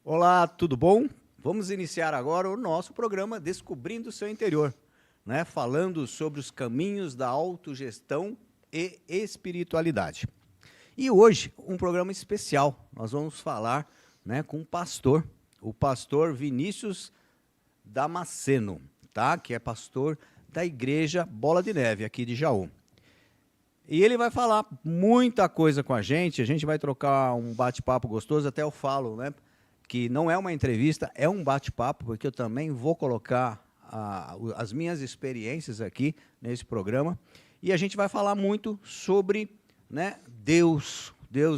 Olá, tudo bom? Vamos iniciar agora o nosso programa Descobrindo o Seu Interior, né? Falando sobre os caminhos da autogestão e espiritualidade. E hoje, um programa especial. Nós vamos falar, né, com o pastor Vinícius Damasceno, tá? Que é pastor da Igreja Bola de Neve, aqui de Jaú. E ele vai falar muita coisa com a gente vai trocar um bate-papo gostoso, até eu falo, né? Que não é uma entrevista, é um bate-papo, porque eu também vou colocar as minhas experiências aqui nesse programa. E a gente vai falar muito sobre, né, Deus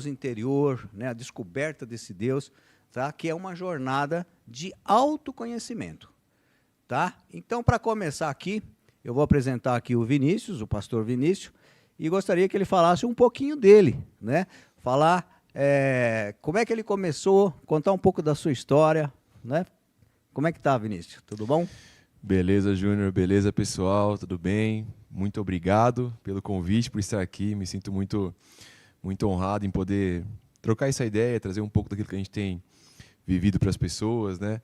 interior, né, a descoberta desse Deus, tá? Que é uma jornada de autoconhecimento. Tá? Então, para começar aqui, eu vou apresentar aqui o Vinícius, o pastor Vinícius, e gostaria que ele falasse um pouquinho dele, né? Falar como é que ele começou, contar um pouco da sua história, né? Como é que tá, Vinícius? Tudo bom? Beleza, Júnior. Beleza, pessoal. Tudo bem? Muito obrigado pelo convite, por estar aqui. Me sinto muito honrado em poder trocar essa ideia, trazer um pouco daquilo que a gente tem vivido para as pessoas, né?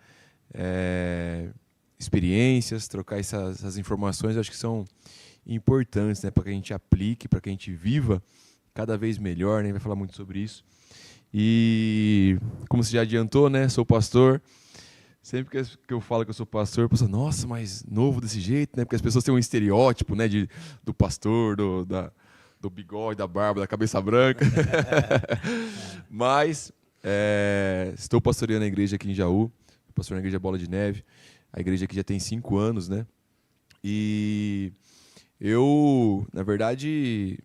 Experiências, trocar essas informações, eu acho que são importantes, né? Para que a gente aplique, para que a gente viva cada vez melhor, né? Vai falar muito sobre isso. E, como você já adiantou, né? Sou pastor. Sempre que eu falo que eu sou pastor, eu penso, nossa, mas novo desse jeito, né? Porque as pessoas têm um estereótipo, né? Do pastor, do bigode, da barba, da cabeça branca. Mas estou pastoreando a igreja aqui em Jaú, pastor na igreja Bola de Neve. A igreja aqui já tem 5 anos, né? E eu, na verdade,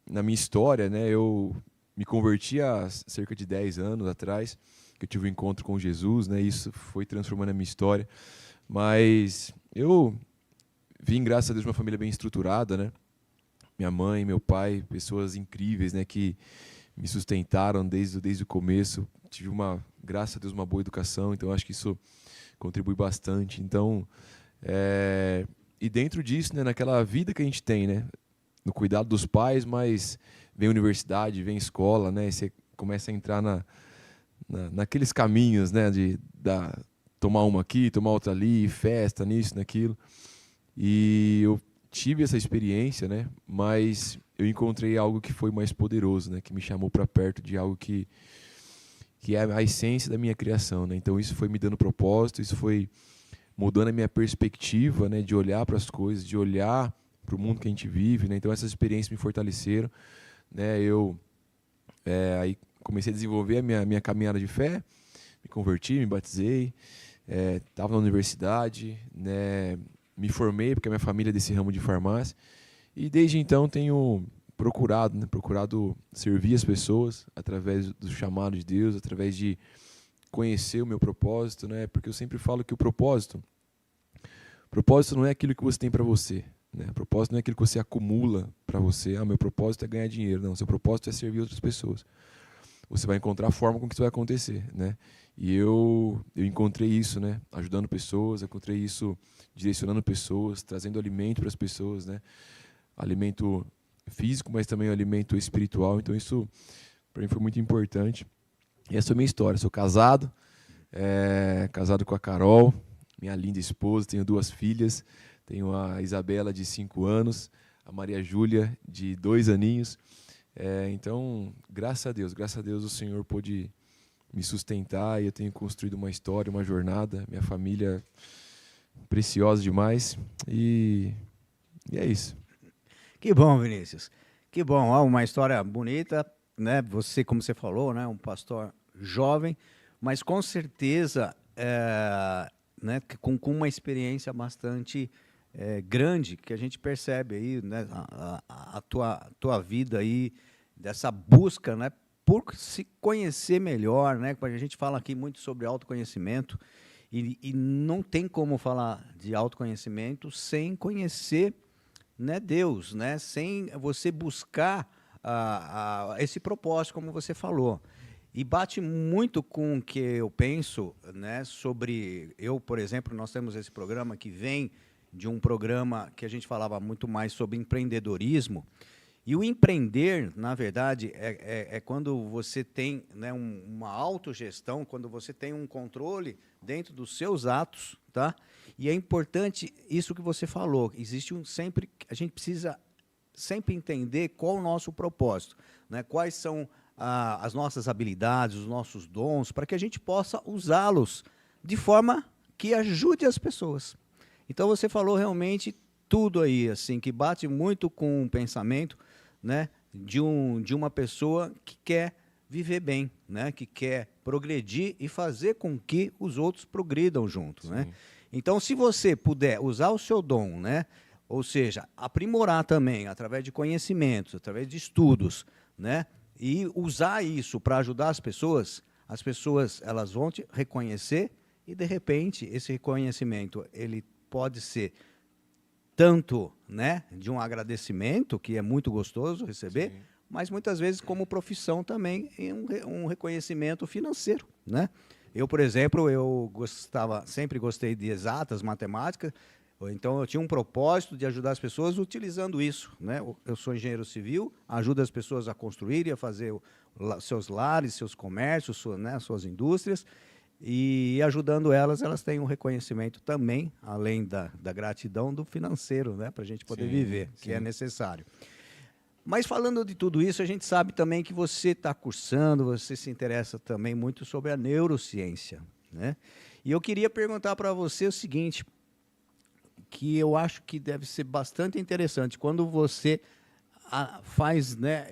na minha história, né? Eu me converti há cerca de 10 anos atrás, que eu tive um encontro com Jesus, né? Isso foi transformando a minha história. Mas eu vim, graças a Deus, de uma família bem estruturada, né? Minha mãe, meu pai, pessoas incríveis, né? Que me sustentaram desde o começo. Tive graças a Deus, uma boa educação. Então, acho que isso contribui bastante. Então, e dentro disso, né? Naquela vida que a gente tem, né? No cuidado dos pais, mas vem universidade, vem escola, né? E você começa a entrar naqueles caminhos, né, tomar uma aqui, tomar outra ali, festa, nisso, naquilo. E eu tive essa experiência, né, mas eu encontrei algo que foi mais poderoso, né, que me chamou para perto de algo que é a essência da minha criação, né. Então isso foi me dando propósito, isso foi mudando a minha perspectiva, né, de olhar para as coisas, de olhar para o mundo que a gente vive, né. Então essas experiências me fortaleceram, né. Aí comecei a desenvolver a minha caminhada de fé, me converti, me batizei, estava na universidade, né, me formei, porque a minha família é desse ramo de farmácia, e desde então tenho procurado servir as pessoas através do chamado de Deus, através de conhecer o meu propósito, né, porque eu sempre falo que o propósito não é aquilo que você tem para você, né? O propósito não é aquilo que você acumula para você. Meu propósito é ganhar dinheiro. Não, seu propósito é servir outras pessoas. Você vai encontrar a forma com que isso vai acontecer, né? E eu encontrei isso, né? Ajudando pessoas, encontrei isso direcionando pessoas, trazendo alimento para as pessoas, né? Alimento físico, mas também alimento espiritual. Então isso para mim foi muito importante. E essa é a minha história. Sou casado, casado com a Carol, minha linda esposa, tenho 2 filhas. Tenho a Isabela, de 5 anos, a Maria Júlia, de 2 aninhos. Então, graças a Deus o Senhor pôde me sustentar e eu tenho construído uma história, uma jornada. Minha família preciosa demais e é isso. Que bom, Vinícius. Que bom, ó, uma história bonita, né? Você, como você falou, né, um pastor jovem, mas com certeza, né, com uma experiência bastante grande, que a gente percebe aí, né, a tua vida aí, dessa busca, né, por se conhecer melhor, né? A gente fala aqui muito sobre autoconhecimento e não tem como falar de autoconhecimento sem conhecer, né, Deus, né, sem você buscar esse propósito, como você falou. E bate muito com o que eu penso, né, sobre... por exemplo, nós temos esse programa que vem de um programa que a gente falava muito mais sobre empreendedorismo, E o empreender, na verdade, é quando você tem, né, uma autogestão, quando você tem um controle dentro dos seus atos, tá? E é importante isso que você falou. A gente precisa sempre entender qual o nosso propósito, né? Quais são as nossas habilidades, os nossos dons, para que a gente possa usá-los de forma que ajude as pessoas. Então você falou realmente tudo aí, assim, que bate muito com o pensamento, né, de uma pessoa que quer viver bem, né, que quer progredir e fazer com que os outros progridam juntos, né? Então, se você puder usar o seu dom, né, ou seja, aprimorar também através de conhecimentos, através de estudos, né, e usar isso para ajudar as pessoas elas vão te reconhecer e de repente esse reconhecimento ele pode ser tanto, né, de um agradecimento, que é muito gostoso receber, sim, mas muitas vezes como profissão também em um reconhecimento financeiro, né? Eu, por exemplo, sempre gostei de exatas, matemática, então eu tinha um propósito de ajudar as pessoas utilizando isso, né? Eu sou engenheiro civil, ajudo as pessoas a construir e a fazer seus lares, seus comércios, né, suas indústrias, e ajudando elas têm um reconhecimento também, além da gratidão, do financeiro, né, para a gente poder viver, sim, que é necessário. Mas falando de tudo isso, a gente sabe também que você está cursando, você se interessa também muito sobre a neurociência, né? E eu queria perguntar para você o seguinte, que eu acho que deve ser bastante interessante, quando você faz, né,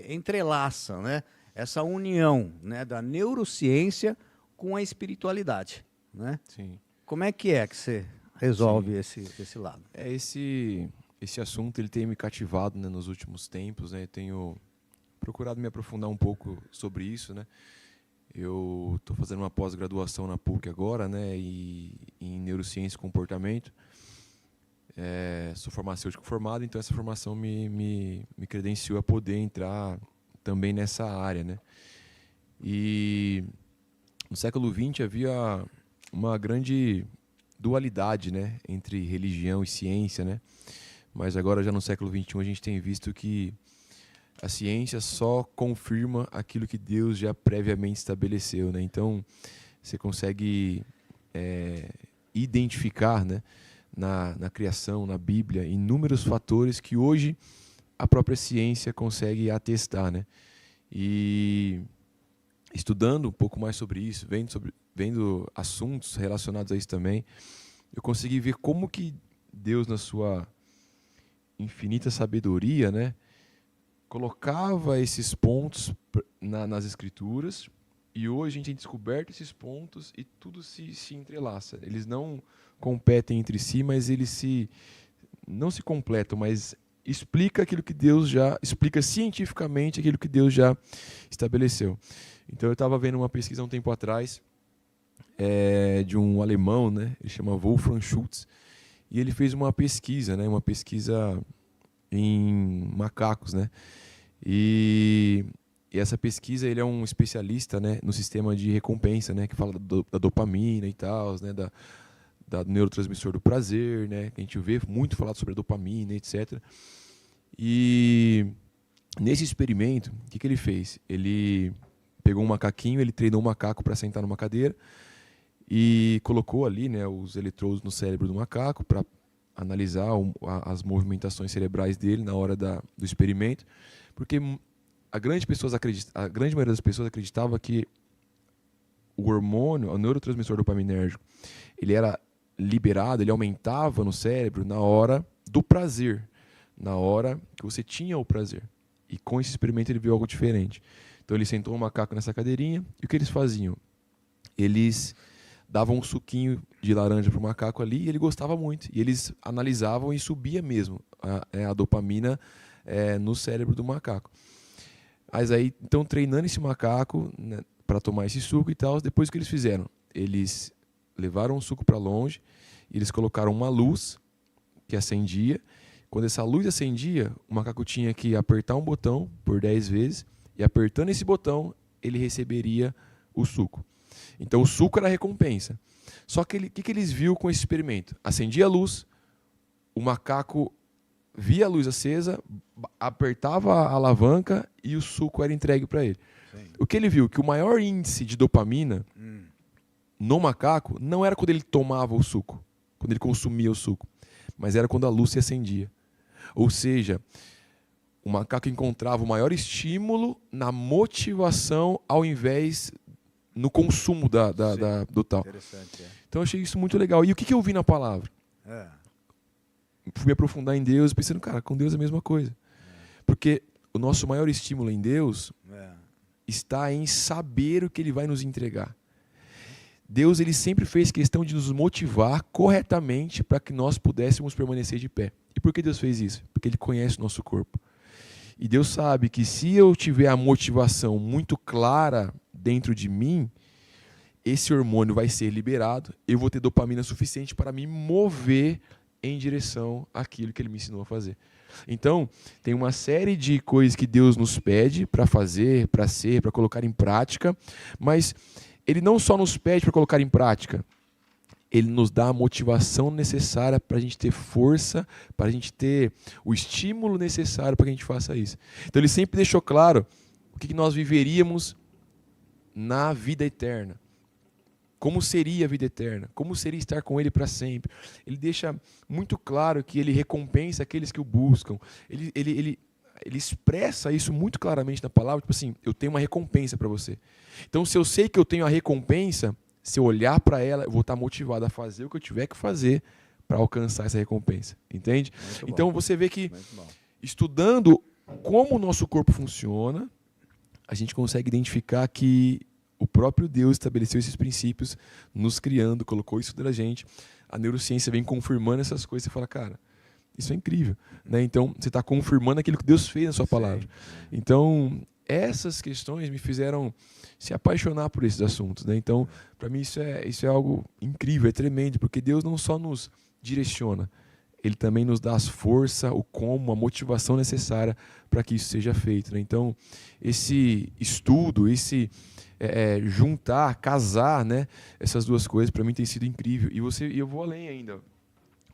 entrelaça, né, essa união, né, da neurociência com a espiritualidade, né? Sim. Como é que você resolve esse lado? Esse assunto ele tem me cativado, né, nos últimos tempos, né? Eu tenho procurado me aprofundar um pouco sobre isso, né? Eu estou fazendo uma pós-graduação na PUC agora, né, em neurociência e comportamento. Sou farmacêutico formado, então essa formação me credenciou a poder entrar também nessa área, né? E no século XX havia uma grande dualidade, né, entre religião e ciência, né? Mas agora já no século XXI a gente tem visto que a ciência só confirma aquilo que Deus já previamente estabeleceu, né? Então você consegue identificar, né, na criação, na Bíblia, inúmeros fatores que hoje a própria ciência consegue atestar, né? E estudando um pouco mais sobre isso, vendo assuntos relacionados a isso também, eu consegui ver como que Deus, na sua infinita sabedoria, né, colocava esses pontos nas Escrituras, e hoje a gente tem descoberto esses pontos e tudo se entrelaça. Eles não competem entre si, mas eles não se completam, mas explica cientificamente aquilo que Deus já estabeleceu. Então eu estava vendo uma pesquisa há um tempo atrás de um alemão, né? Ele chama Wolfram Schultz, e ele fez uma pesquisa, né? Uma pesquisa em macacos, né? E essa pesquisa, ele é um especialista, né, no sistema de recompensa, né? Que fala da dopamina e tal, né? Da neurotransmissor do prazer, né? Que a gente vê muito falado sobre a dopamina, etc. E nesse experimento, o que ele fez? Ele pegou um macaquinho, ele treinou um macaco para sentar numa cadeira e colocou ali, né, os eletrodos no cérebro do macaco para analisar as movimentações cerebrais dele na hora do experimento, porque a grande maioria das pessoas acreditava que o hormônio, o neurotransmissor dopaminérgico, ele era liberado, ele aumentava no cérebro na hora do prazer, na hora que você tinha o prazer. E com esse experimento ele viu algo diferente. Então ele sentou um macaco nessa cadeirinha, e o que eles faziam? Eles davam um suquinho de laranja para o macaco ali, e ele gostava muito. E eles analisavam e subia mesmo a dopamina no cérebro do macaco. Mas aí, então, treinando esse macaco, né, para tomar esse suco e tal, depois o que eles fizeram? Eles levaram o suco para longe, e eles colocaram uma luz que acendia. Quando essa luz acendia, o macaco tinha que apertar um botão por 10 vezes, e apertando esse botão, ele receberia o suco. Então o suco era a recompensa. Só que o que eles viram com esse experimento? Acendia a luz, o macaco via a luz acesa, apertava a alavanca e o suco era entregue para ele. Sim. O que ele viu? Que o maior índice de dopamina no macaco não era quando ele tomava o suco, quando ele consumia o suco, mas era quando a luz se acendia. Ou seja, o macaco encontrava o maior estímulo na motivação ao invés no consumo do tal. Interessante, Então eu achei isso muito legal. E o que eu vi na palavra? Fui me aprofundar em Deus, pensando, cara, com Deus é a mesma coisa. Porque o nosso maior estímulo em Deus está em saber o que Ele vai nos entregar. Deus, ele sempre fez questão de nos motivar corretamente para que nós pudéssemos permanecer de pé. E por que Deus fez isso? Porque Ele conhece o nosso corpo. E Deus sabe que se eu tiver a motivação muito clara dentro de mim, esse hormônio vai ser liberado, eu vou ter dopamina suficiente para me mover em direção àquilo que Ele me ensinou a fazer. Então, tem uma série de coisas que Deus nos pede para fazer, para ser, para colocar em prática, mas Ele não só nos pede para colocar em prática, Ele nos dá a motivação necessária para a gente ter força, para a gente ter o estímulo necessário para que a gente faça isso. Então Ele sempre deixou claro o que nós viveríamos na vida eterna. Como seria a vida eterna? Como seria estar com Ele para sempre? Ele deixa muito claro que Ele recompensa aqueles que o buscam. Ele expressa isso muito claramente na palavra, tipo assim, eu tenho uma recompensa para você. Então, se eu sei que eu tenho a recompensa, se eu olhar para ela, eu vou estar motivado a fazer o que eu tiver que fazer para alcançar essa recompensa. Entende? Então, você vê que, estudando como o nosso corpo funciona, a gente consegue identificar que o próprio Deus estabeleceu esses princípios, nos criando, colocou isso dentro da gente. A neurociência vem confirmando essas coisas. Você fala, cara, isso é incrível. Né? Então, você está confirmando aquilo que Deus fez na sua palavra. Então, essas questões me fizeram se apaixonar por esses assuntos. Né? Então, para mim, isso é algo incrível, é tremendo, porque Deus não só nos direciona, Ele também nos dá as forças, o como, a motivação necessária para que isso seja feito. Né? Então, esse estudo, esse juntar, casar, né, essas duas coisas, para mim tem sido incrível. E eu vou além ainda.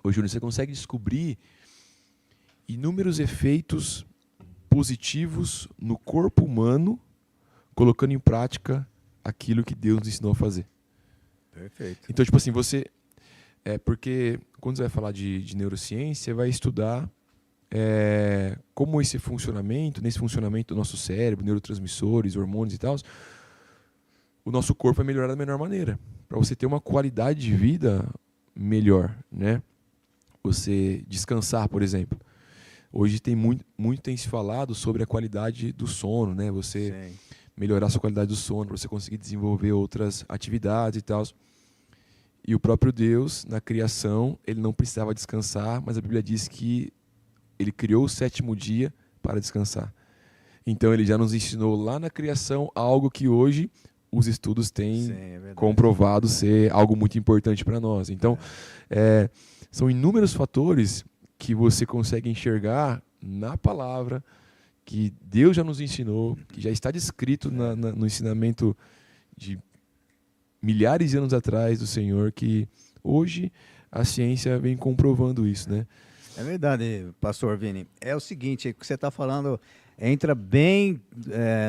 Ô, Júnior, você consegue descobrir inúmeros efeitos positivos no corpo humano, colocando em prática aquilo que Deus nos ensinou a fazer. Perfeito. Então, tipo assim, porque quando você vai falar de neurociência, você vai estudar como nesse funcionamento do nosso cérebro, neurotransmissores, hormônios e tal, o nosso corpo vai melhorar da melhor maneira, para você ter uma qualidade de vida melhor, né? Você descansar, por exemplo. Hoje tem muito tem se falado sobre a qualidade do sono, né? Você melhorar a sua qualidade do sono, para você conseguir desenvolver outras atividades e tal. E o próprio Deus, na criação, ele não precisava descansar, mas a Bíblia diz que ele criou o 7º dia para descansar. Então ele já nos ensinou lá na criação algo que hoje os estudos têm comprovado ser algo muito importante para nós. Então, são inúmeros fatores que você consegue enxergar na palavra, que Deus já nos ensinou, que já está descrito no ensinamento de milhares de anos atrás do Senhor, que hoje a ciência vem comprovando isso, né? É verdade, pastor Vini. É o seguinte, o que você está falando entra bem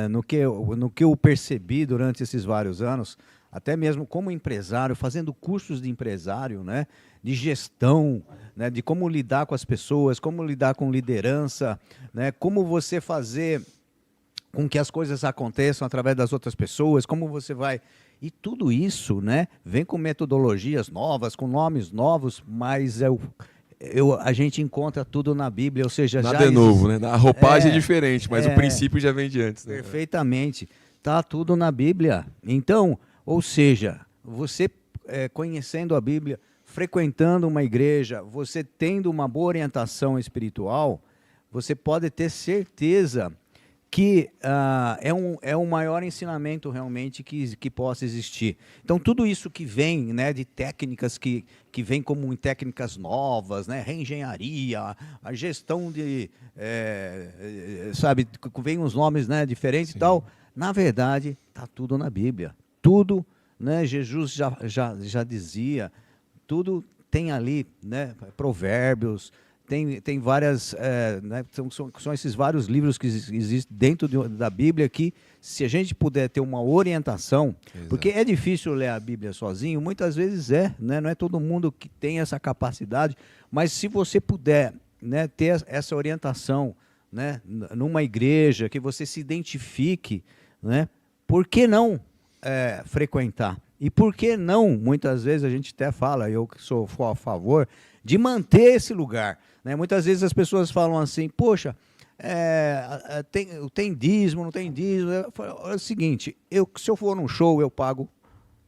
no que eu percebi durante esses vários anos, até mesmo como empresário, fazendo cursos de empresário, né, de gestão, né, de como lidar com as pessoas, como lidar com liderança, né, como você fazer com que as coisas aconteçam através das outras pessoas, como você vai... E tudo isso, né, vem com metodologias novas, com nomes novos, mas a gente encontra tudo na Bíblia, ou seja... Nada é novo, né? A roupagem é diferente, mas o princípio já vem de antes. Né? Perfeitamente. Está tudo na Bíblia. Então, ou seja, você conhecendo a Bíblia, frequentando uma igreja, você tendo uma boa orientação espiritual, você pode ter certeza que é um maior ensinamento realmente que possa existir. Então, tudo isso que vem, né, de técnicas que vem como técnicas novas, né, reengenharia, a gestão de, sabe, vem uns nomes, né, diferentes e tal, na verdade, está tudo na Bíblia. Tudo, né, Jesus já dizia, tudo tem ali, né, Provérbios, tem várias, né, são esses vários livros que existem dentro da Bíblia que, se a gente puder ter uma orientação, Exato. porque é difícil ler a Bíblia sozinho, muitas vezes né, não é todo mundo que tem essa capacidade, mas se você puder, né, ter essa orientação, né, numa igreja, que você se identifique, né, por que não frequentar? E por que não, muitas vezes a gente até fala, eu que sou a favor, de manter esse lugar, né? Muitas vezes as pessoas falam assim, poxa, tem dízimo, não tem dízimo. É o seguinte, se eu for num show, eu pago,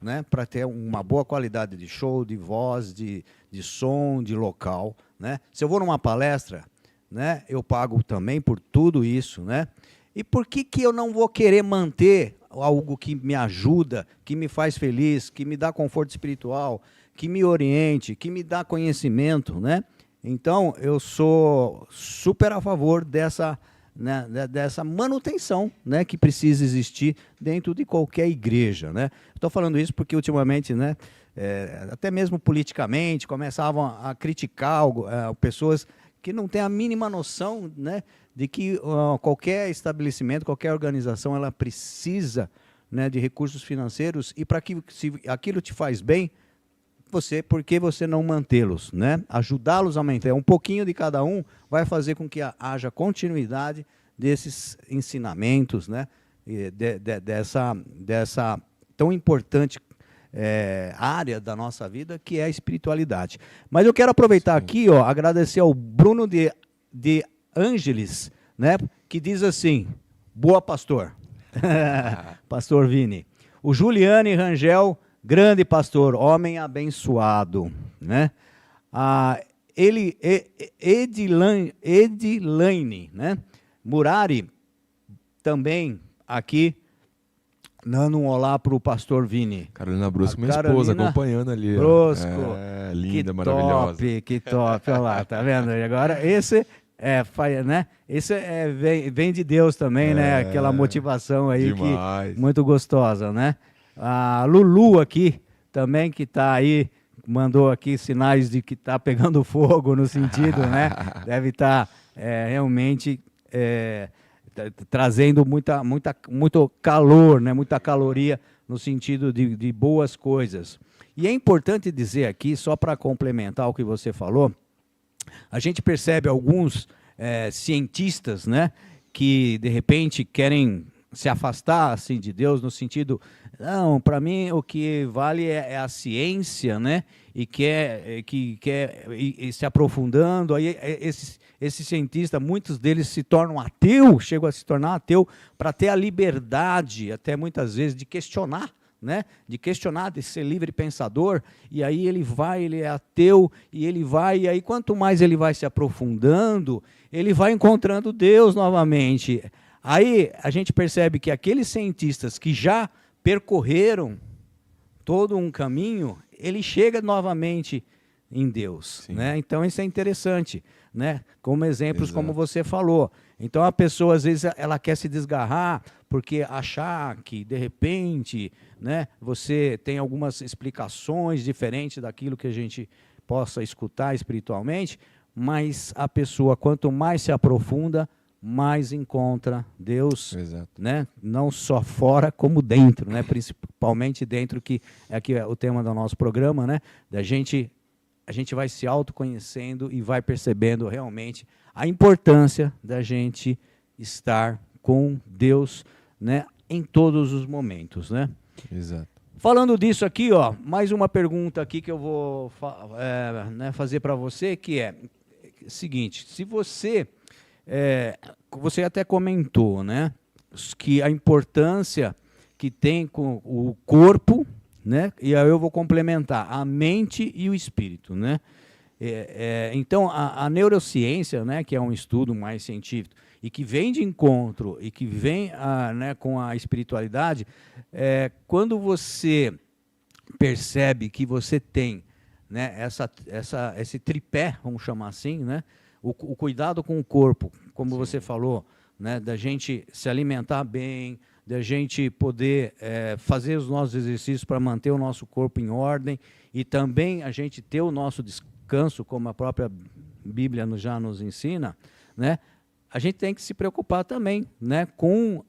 né, para ter uma boa qualidade de show, de voz, de som, de local, né? Se eu vou numa palestra, né, eu pago também por tudo isso, né? E por que eu não vou querer manter algo que me ajuda, que me faz feliz, que me dá conforto espiritual, que me oriente, que me dá conhecimento, né? Então, eu sou super a favor dessa manutenção, né, que precisa existir dentro de qualquer igreja, né? Estou falando isso porque, ultimamente, né, até mesmo politicamente, começavam a criticar pessoas que não têm a mínima noção, né, de que qualquer estabelecimento, qualquer organização, ela precisa, né, de recursos financeiros, e para que, se aquilo te faz bem, por que você não mantê-los, né? Ajudá-los a manter. Um pouquinho de cada um vai fazer com que haja continuidade desses ensinamentos, né? Dessa tão importante área da nossa vida, que é a espiritualidade. Mas eu quero aproveitar aqui, agradecer ao Bruno de Ângeles, né? Que diz assim, boa pastor, pastor Vini. O Juliane Rangel, grande pastor, homem abençoado, né? Edilaine, né? Murari, também aqui, dando um olá para o pastor Vini. Carolina Brusco, minha esposa, acompanhando ali. Brusco, linda, que maravilhosa. Que top, olha lá, tá vendo? E agora, esse né? Esse vem de Deus também, né? Aquela motivação aí muito gostosa, né? A Lulu aqui, também, que está aí, mandou aqui sinais de que está pegando fogo, no sentido, né? Deve estar realmente trazendo muito calor, né? Muita caloria, no sentido de boas coisas. E é importante dizer aqui, só para complementar o que você falou, a gente percebe alguns cientistas, né, que de repente querem se afastar assim de Deus, no sentido, não, para mim o que vale é a ciência, né, e quer se aprofundando. Aí esse cientista, muitos deles se tornam ateu, chegam a se tornar ateu, para ter a liberdade, até muitas vezes, de questionar, né? De questionar, de ser livre pensador. E aí ele é ateu, e aí quanto mais ele vai se aprofundando, ele vai encontrando Deus novamente. Aí a gente percebe que aqueles cientistas que já percorreram todo um caminho, ele chega novamente em Deus, né? Então isso é interessante, né? Como exemplos, como você falou. Então a pessoa, às vezes, ela quer se desgarrar porque achar que, de repente, né, você tem algumas explicações diferentes daquilo que a gente possa escutar espiritualmente, mas a pessoa, quanto mais se aprofunda, mais encontra Deus, né? Não só fora, como dentro, né? Principalmente dentro, que é o tema do nosso programa, né? A gente vai se autoconhecendo e vai percebendo realmente a importância da gente estar com Deus, né, em todos os momentos, né? Exato. Falando disso aqui, mais uma pergunta aqui que eu vou fazer para você, que é o seguinte: se você até comentou, né, que a importância que tem com o corpo, né, e aí eu vou complementar a mente e o espírito, né? Então a neurociência, né, que é um estudo mais científico e que vem de encontro e que vem né, com a espiritualidade, quando você percebe que você tem, né, esse tripé, vamos chamar assim, né, o cuidado com o corpo, como você falou, né, da gente se alimentar bem, da gente poder fazer os nossos exercícios para manter o nosso corpo em ordem, e também a gente ter o nosso descanso, como a própria Bíblia já nos ensina, né? A gente tem que se preocupar também, né, com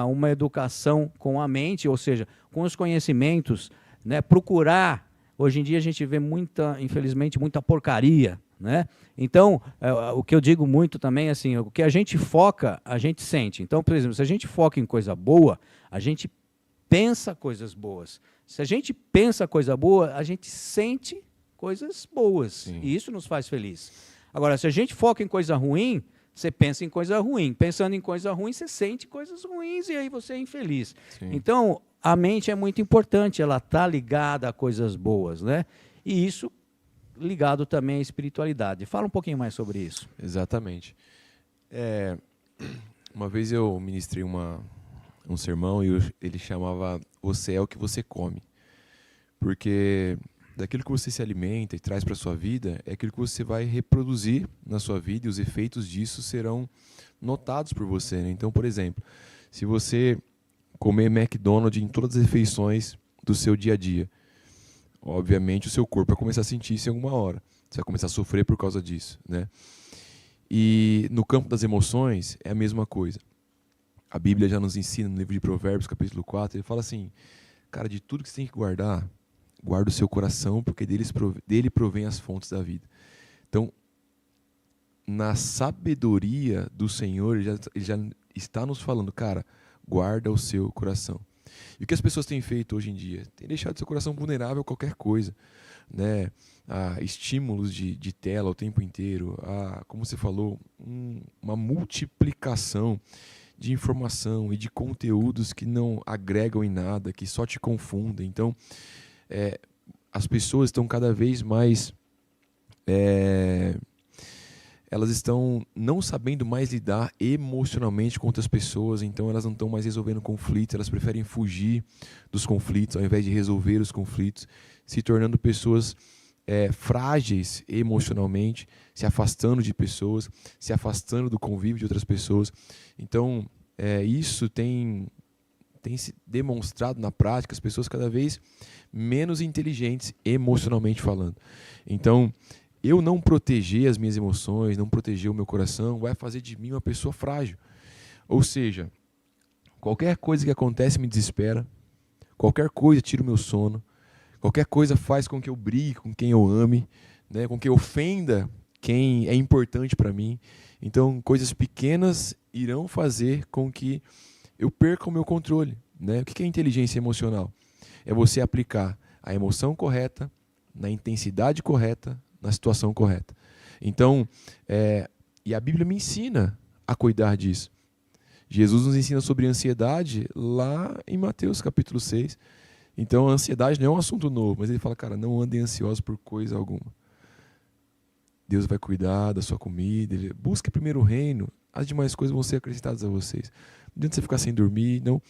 uma educação com a mente, ou seja, com os conhecimentos, né, procurar. Hoje em dia a gente vê infelizmente, muita porcaria, né? Então, o que eu digo muito também, assim, o que a gente foca, a gente sente. Então, por exemplo, se a gente foca em coisa boa, a gente pensa coisas boas. Se a gente pensa coisa boa, a gente sente coisas boas. Sim. E isso nos faz feliz. Agora, se a gente foca em coisa ruim, você pensa em coisa ruim. Pensando em coisa ruim, você sente coisas ruins e aí você é infeliz. Sim. Então, a mente é muito importante, ela está ligada a coisas boas, né? E isso ligado também à espiritualidade. Fala um pouquinho mais sobre isso. Exatamente. Uma vez eu ministrei um sermão e ele chamava "O céu que você come". Porque daquilo que você se alimenta e traz para a sua vida, é aquilo que você vai reproduzir na sua vida e os efeitos disso serão notados por você, né? Então, por exemplo, se você comer McDonald's em todas as refeições do seu dia a dia, obviamente o seu corpo vai começar a sentir isso em alguma hora. Você vai começar a sofrer por causa disso, né? E no campo das emoções é a mesma coisa. A Bíblia já nos ensina no livro de Provérbios, capítulo 4, ele fala assim, cara, de tudo que você tem que guarda o seu coração, porque dele provém as fontes da vida. Então, na sabedoria do Senhor, ele já está nos falando, cara, guarda o seu coração. E o que as pessoas têm feito hoje em dia? Tem deixado seu coração vulnerável a qualquer coisa, né? A estímulos de tela o tempo inteiro, como você falou, uma multiplicação de informação e de conteúdos que não agregam em nada, que só te confundem. Então, as pessoas estão cada vez mais... elas estão não sabendo mais lidar emocionalmente com outras pessoas, então elas não estão mais resolvendo conflitos, elas preferem fugir dos conflitos ao invés de resolver os conflitos, se tornando pessoas frágeis emocionalmente, se afastando de pessoas, se afastando do convívio de outras pessoas. Então, isso tem se demonstrado na prática, as pessoas cada vez menos inteligentes emocionalmente falando. Então, eu não proteger as minhas emoções, não proteger o meu coração, vai fazer de mim uma pessoa frágil. Ou seja, qualquer coisa que acontece me desespera, qualquer coisa tira o meu sono, qualquer coisa faz com que eu brigue com quem eu ame, né, com que eu ofenda quem é importante para mim. Então, coisas pequenas irão fazer com que eu perca o meu controle, né? O que é inteligência emocional? É você aplicar a emoção correta, na intensidade correta, na situação correta. Então, e a Bíblia me ensina a cuidar disso. Jesus nos ensina sobre ansiedade lá em Mateus capítulo 6. Então, a ansiedade não é um assunto novo, mas ele fala, cara, não andem ansiosos por coisa alguma. Deus vai cuidar da sua comida, busque primeiro o reino, as demais coisas vão ser acrescentadas a vocês. Não adianta você ficar sem dormir, não.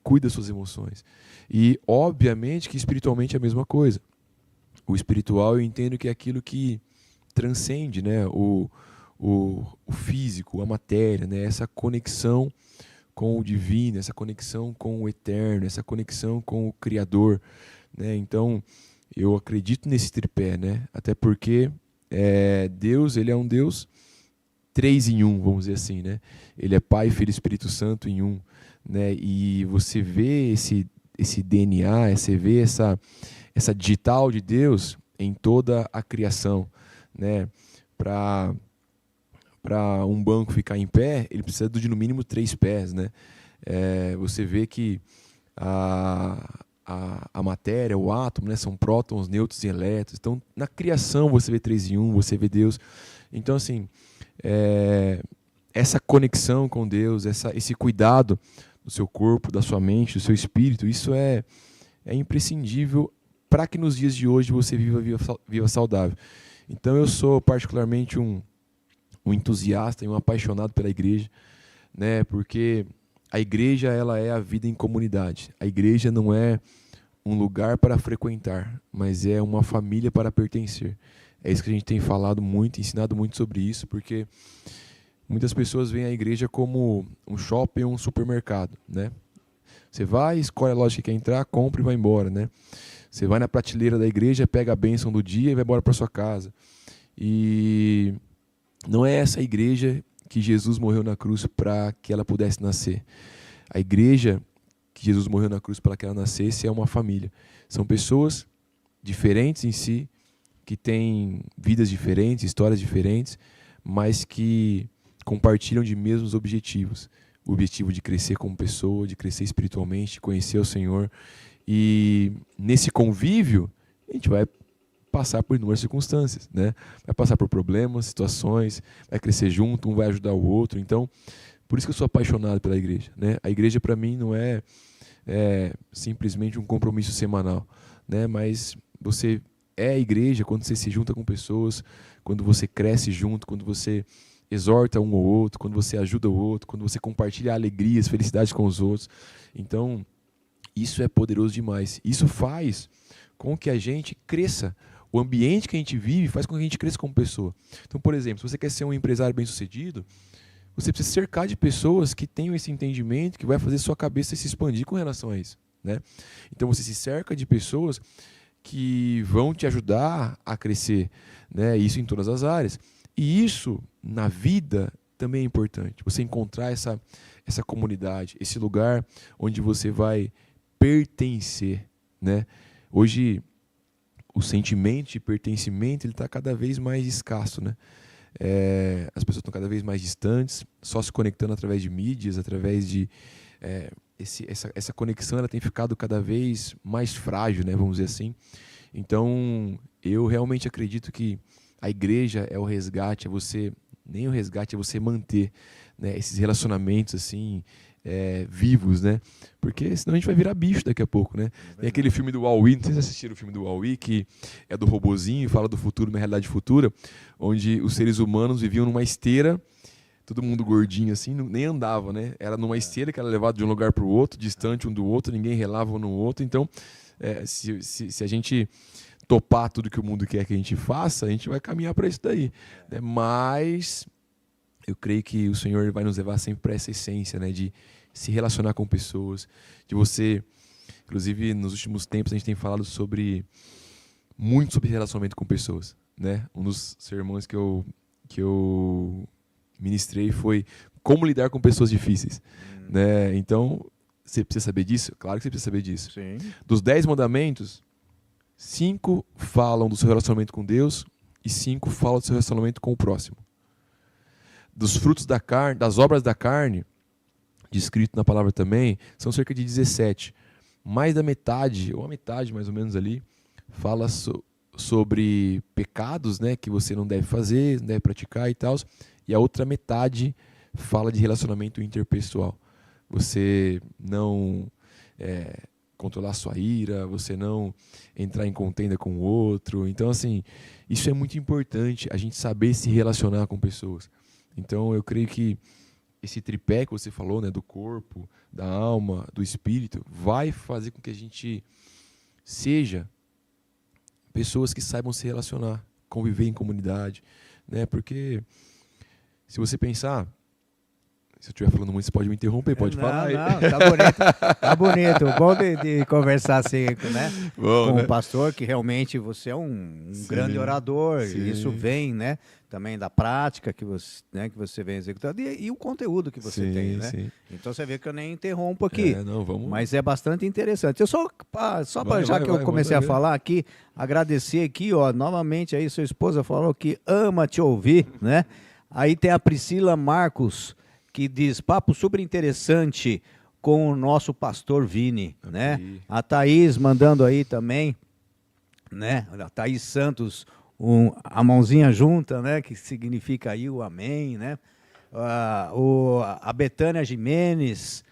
Cuide das suas emoções. E, obviamente, que espiritualmente é a mesma coisa. O espiritual eu entendo que é aquilo que transcende, né, o físico, a matéria, né, essa conexão com o divino, essa conexão com o eterno, essa conexão com o Criador, né? Então, eu acredito nesse tripé, né? Até porque Deus, ele é um Deus 3 em 1, vamos dizer assim, né? Ele é Pai, Filho e Espírito Santo em 1, né? E você vê esse DNA, você vê essa digital de Deus em toda a criação, né? Para um banco ficar em pé, ele precisa de no mínimo 3 pés, né? Você vê que a matéria, o átomo, né, são prótons, nêutrons e elétrons. Então, na criação você vê 3 em 1, você vê Deus. Então, assim, essa conexão com Deus, esse cuidado do seu corpo, da sua mente, do seu espírito, isso é imprescindível para que nos dias de hoje você viva saudável. Então, eu sou particularmente um entusiasta e um apaixonado pela igreja, né? Porque a igreja, ela é a vida em comunidade. A igreja não é um lugar para frequentar, mas é uma família para pertencer. É isso que a gente tem falado muito, ensinado muito sobre isso, porque muitas pessoas veem a igreja como um shopping ou um supermercado, né? Você vai, escolhe a loja que quer entrar, compra e vai embora, né? Você vai na prateleira da igreja, pega a bênção do dia e vai embora para sua casa. E não é essa igreja que Jesus morreu na cruz para que ela pudesse nascer. A igreja que Jesus morreu na cruz para que ela nascesse é uma família. São pessoas diferentes em si, que têm vidas diferentes, histórias diferentes, mas que compartilham de mesmos objetivos. O objetivo de crescer como pessoa, de crescer espiritualmente, de conhecer o Senhor. E nesse convívio, a gente vai passar por inúmeras circunstâncias, né? Vai passar por problemas, situações, vai crescer junto, um vai ajudar o outro. Então, por isso que eu sou apaixonado pela igreja, né? A igreja para mim não é simplesmente um compromisso semanal, né? Mas você é a igreja quando você se junta com pessoas, quando você cresce junto, quando você exorta um ou outro, quando você ajuda o outro, quando você compartilha alegrias, felicidades com os outros. Então, isso é poderoso demais. Isso faz com que a gente cresça. O ambiente que a gente vive faz com que a gente cresça como pessoa. Então, por exemplo, se você quer ser um empresário bem-sucedido, você precisa se cercar de pessoas que tenham esse entendimento, que vai fazer sua cabeça se expandir com relação a isso, né? Então, você se cerca de pessoas que vão te ajudar a crescer, né? Isso em todas as áreas. E isso, na vida, também é importante. Você encontrar essa comunidade, esse lugar onde você vai pertencer, né? Hoje, o sentimento de pertencimento está cada vez mais escasso, né? As pessoas estão cada vez mais distantes, só se conectando através de mídias, através de... essa conexão ela tem ficado cada vez mais frágil, né? Vamos dizer assim. Então, eu realmente acredito que a igreja é o resgate, nem o resgate, é você manter, né, esses relacionamentos assim, vivos, né? Porque senão a gente vai virar bicho daqui a pouco, né? Tem aquele filme do Wall-E, não sei se vocês assistiram o filme do Wall-E, que é do robozinho, fala do futuro, uma realidade futura, onde os seres humanos viviam numa esteira, todo mundo gordinho assim, nem andava, né? Era numa esteira que era levado de um lugar para o outro, distante um do outro, ninguém relava um no outro. Então, se a gente topar tudo que o mundo quer que a gente faça, a gente vai caminhar para isso daí, né? Mas eu creio que o Senhor vai nos levar sempre para essa essência, né? De se relacionar com pessoas, de você... Inclusive, nos últimos tempos, a gente tem falado muito sobre relacionamento com pessoas, né? Um dos sermões que eu ministrei foi como lidar com pessoas difíceis, né? Então, você precisa saber disso? Claro que você precisa saber disso. Sim. Dos 10 mandamentos, 5 falam do seu relacionamento com Deus e 5 falam do seu relacionamento com o próximo. Dos frutos da carne, das obras da carne, descrito na palavra também, são cerca de 17. Mais da metade, ou a metade mais ou menos ali, fala sobre pecados, né, que você não deve fazer, não deve praticar e tal. E a outra metade fala de relacionamento interpessoal. Você não controlar sua ira, você não entrar em contenda com o outro. Então, assim, isso é muito importante, a gente saber se relacionar com pessoas. Então, eu creio que esse tripé que você falou, né, do corpo, da alma, do espírito, vai fazer com que a gente seja pessoas que saibam se relacionar, conviver em comunidade, né? Porque se você pensar, se eu estiver falando muito, você pode me interromper, pode falar aí. Não, tá bonito, tá bonito. Bom de conversar assim, né? Bom, com né? o pastor, que realmente você é um grande orador, e isso vem, né, também da prática que você vem executando e o conteúdo que você tem, né? Sim. Então você vê que eu nem interrompo aqui, Não, vamos... mas é bastante interessante. Eu só para eu comecei a falar aqui, agradecer aqui, ó, novamente aí sua esposa falou que ama te ouvir, né? Aí tem a Priscila Marcos, que diz, papo super interessante com o nosso pastor Vini, né? A Thaís mandando aí também, né? A Thaís Santos, a mãozinha junta, né? Que significa aí o amém, né? A Betânia Jimenez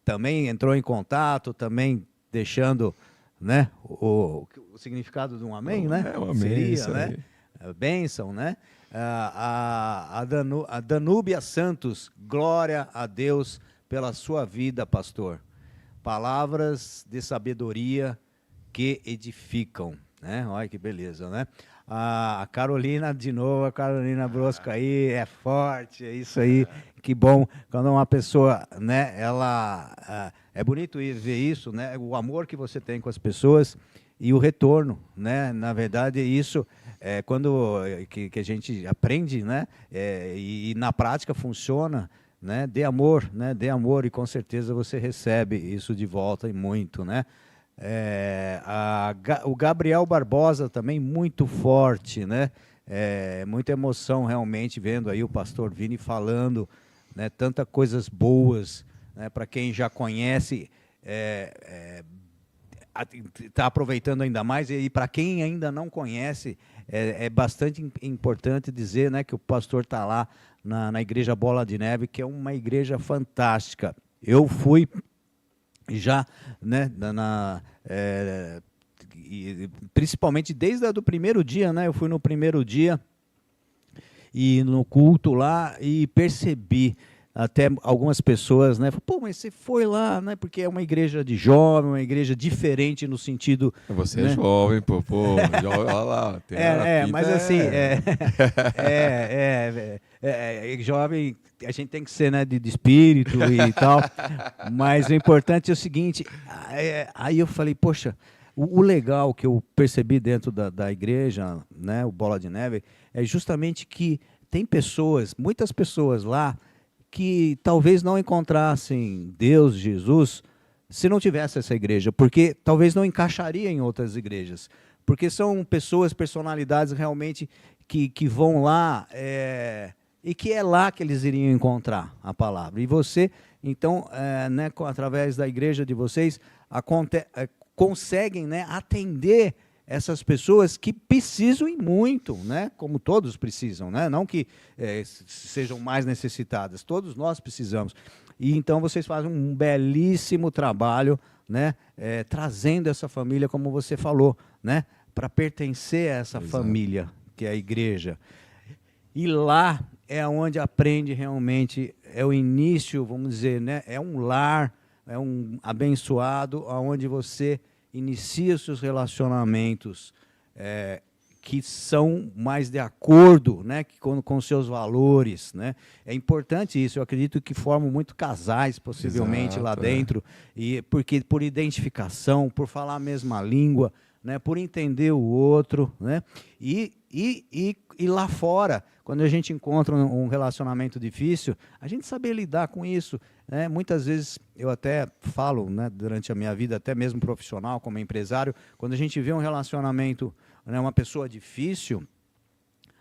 também entrou em contato, também deixando, né? O significado de um amém, né? É um amém, seria, né? Bênção, né? A Danúbia Santos, glória a Deus pela sua vida, pastor. Palavras de sabedoria que edificam, né? Olha que beleza, né? A Carolina, de novo, a Carolina Brosco aí, é forte, é isso aí, que bom. Quando uma pessoa, né, ela... é bonito ver isso, né? O amor que você tem com as pessoas e o retorno, né? Na verdade, isso é quando que a gente aprende, né? E na prática funciona, né? Dê amor, né? Dê amor e com certeza você recebe isso de volta e muito, né? O Gabriel Barbosa também muito forte, né? Muita emoção realmente vendo aí o pastor Vini falando, né? Tantas coisas boas, né? Para quem já conhece, está aproveitando ainda mais, e para quem ainda não conhece, é bastante importante dizer, né, que o pastor está lá na Igreja Bola de Neve, que é uma igreja fantástica. Eu fui já, né, principalmente desde o primeiro dia, né, eu fui no primeiro dia e no culto lá e percebi até algumas pessoas, né, pô, mas você foi lá, né, porque é uma igreja de jovem, uma igreja diferente no sentido... Você, né? é jovem, pô, jovem, olha lá. Mas assim, jovem, a gente tem que ser, né, de espírito e tal, mas o importante é o seguinte, aí eu falei, poxa, o legal que eu percebi dentro da igreja, né, o Bola de Neve, é justamente que tem pessoas, muitas pessoas lá, que talvez não encontrassem Deus, Jesus, se não tivesse essa igreja, porque talvez não encaixaria em outras igrejas, porque são pessoas, personalidades realmente que vão lá e que é lá que eles iriam encontrar a palavra. E você, então, né, através da igreja de vocês, conseguem, né, atender essas pessoas que precisam e muito, né? Como todos precisam, né? Não que sejam mais necessitadas, todos nós precisamos. E então vocês fazem um belíssimo trabalho, né? Trazendo essa família, como você falou, né? Para pertencer a essa família, que é a igreja. E lá é onde aprende realmente, é o início, vamos dizer, né? É um lar, é um abençoado, onde você inicia os seus relacionamentos que são mais de acordo, né, com seus valores, né? É importante isso, eu acredito que formam muito casais, possivelmente, lá dentro, e porque por identificação, por falar a mesma língua, né, por entender o outro, né? E lá fora, quando a gente encontra um relacionamento difícil, a gente saber lidar com isso, né? Muitas vezes eu até falo, né, durante a minha vida, até mesmo profissional, como empresário, quando a gente vê um relacionamento, né, uma pessoa difícil,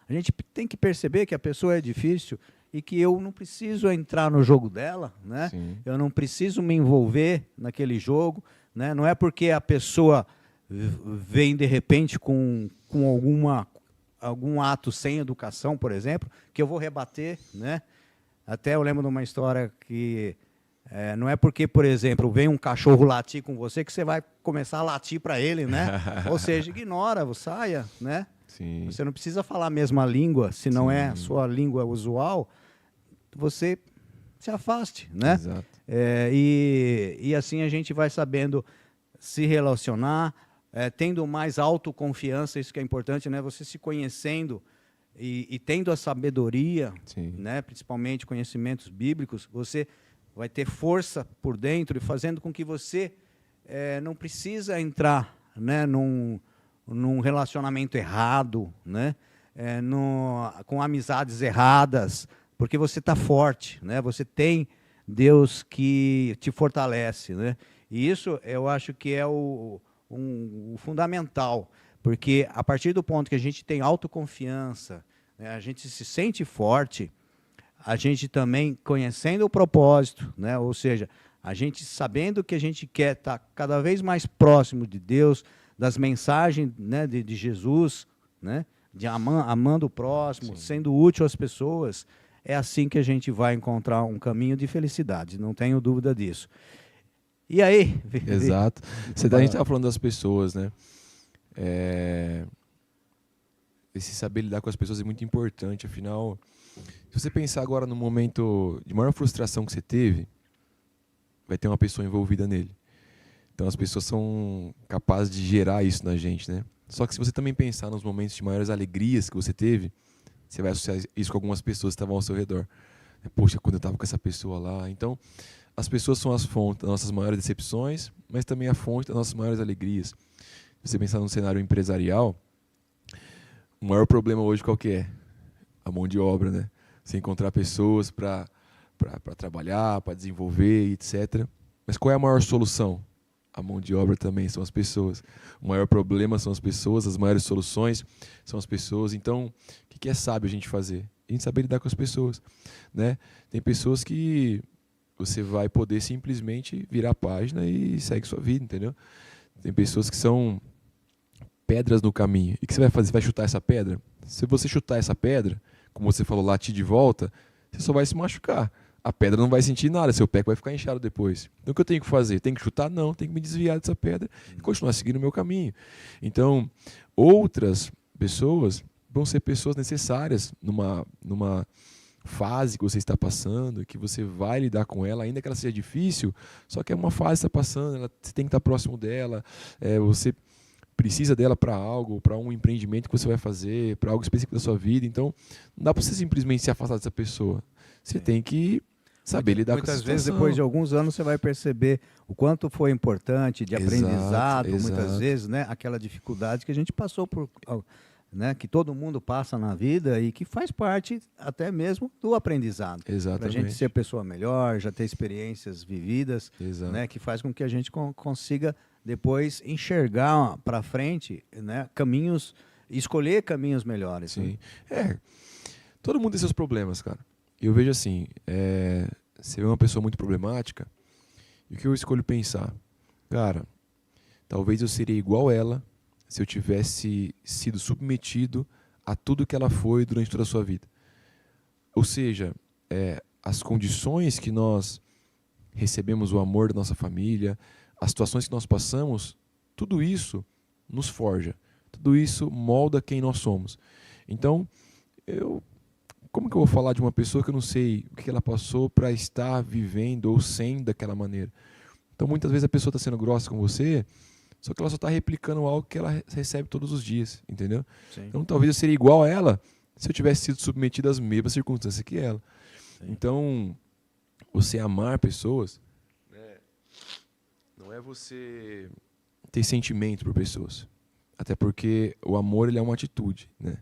a gente tem que perceber que a pessoa é difícil e que eu não preciso entrar no jogo dela, né? Eu não preciso me envolver naquele jogo, né? Não é porque a pessoa vem de repente com algum ato sem educação, por exemplo, que eu vou rebater, né? Até eu lembro de uma história que não é porque, por exemplo, vem um cachorro latir com você que você vai começar a latir para ele, né? Ou seja, ignora, saia, né? Sim. Você não precisa falar a mesma língua, se não é a sua língua usual, você se afaste, né? Exato. E assim a gente vai sabendo se relacionar, tendo mais autoconfiança, isso que é importante, né? Você se conhecendo e tendo a sabedoria, né? Principalmente conhecimentos bíblicos, você vai ter força por dentro e fazendo com que você não precisa entrar, né, num relacionamento errado, né, com amizades erradas, porque você está forte, né? Você tem Deus que te fortalece, né? E isso eu acho que é o fundamental, porque a partir do ponto que a gente tem autoconfiança, né, a gente se sente forte, a gente também conhecendo o propósito, né, ou seja, a gente sabendo que a gente quer estar cada vez mais próximo de Deus, das mensagens, né, de Jesus, né, de amando o próximo, sendo útil às pessoas, é assim que a gente vai encontrar um caminho de felicidade, não tenho dúvida disso. E aí? Exato. A gente estava falando das pessoas, né? Esse saber lidar com as pessoas é muito importante. Afinal, se você pensar agora no momento de maior frustração que você teve, vai ter uma pessoa envolvida nele. Então as pessoas são capazes de gerar isso na gente, né? Só que se você também pensar nos momentos de maiores alegrias que você teve, você vai associar isso com algumas pessoas que estavam ao seu redor. Poxa, quando eu estava com essa pessoa lá. Então, as pessoas são as fontes das nossas maiores decepções, mas também a fonte das nossas maiores alegrias. você pensar num cenário empresarial, o maior problema hoje qual que é? A mão de obra, né? Você encontrar pessoas para trabalhar, para desenvolver, etc. Mas qual é a maior solução? A mão de obra também são as pessoas. O maior problema são as pessoas, as maiores soluções são as pessoas. Então, o que é sábio a gente fazer? A gente saber lidar com as pessoas, né? Tem pessoas que você vai poder simplesmente virar a página e segue sua vida, entendeu? Tem pessoas que são pedras no caminho. E o que você vai fazer? Você vai chutar essa pedra? Se você chutar essa pedra, como você falou, latir de volta, você só vai se machucar. A pedra não vai sentir nada, seu pé vai ficar inchado depois. Então o que eu tenho que fazer? Tenho que chutar? Não, tenho que me desviar dessa pedra e continuar seguindo o meu caminho. Então, outras pessoas vão ser pessoas necessárias numa fase que você está passando, que você vai lidar com ela, ainda que ela seja difícil, só que é uma fase que está passando, você tem que estar próximo dela, você precisa dela para algo, para um empreendimento que você vai fazer, para algo específico da sua vida. Então, não dá para você simplesmente se afastar dessa pessoa. Você tem que saber lidar com essa situação. Muitas vezes, depois de alguns anos, você vai perceber o quanto foi importante de aprendizado, muitas vezes, né? Aquela dificuldade que a gente passou por, né? Que todo mundo passa na vida e que faz parte até mesmo do aprendizado. Exatamente. Para a gente ser pessoa melhor, já ter experiências vividas, né? Que faz com que a gente consiga depois enxergar para frente, né? Caminhos, escolher caminhos melhores. Sim. Né? Todo mundo tem seus problemas, cara. Eu vejo assim, você vê uma pessoa muito problemática, e o que eu escolho pensar? Cara, talvez eu seria igual ela se eu tivesse sido submetido a tudo que ela foi durante toda a sua vida. Ou seja, as condições que nós recebemos o amor da nossa família, as situações que nós passamos, tudo isso nos forja, tudo isso molda quem nós somos. Então, como que eu vou falar de uma pessoa que eu não sei o que ela passou para estar vivendo ou sendo daquela maneira? Então, muitas vezes a pessoa está sendo grossa com você, só que ela só está replicando algo que ela recebe todos os dias, entendeu? Sim. Então, talvez eu seria igual a ela se eu tivesse sido submetido às mesmas circunstâncias que ela. Sim. Então, você amar pessoas, né, não é você ter sentimento por pessoas. Até porque o amor ele é uma atitude, né?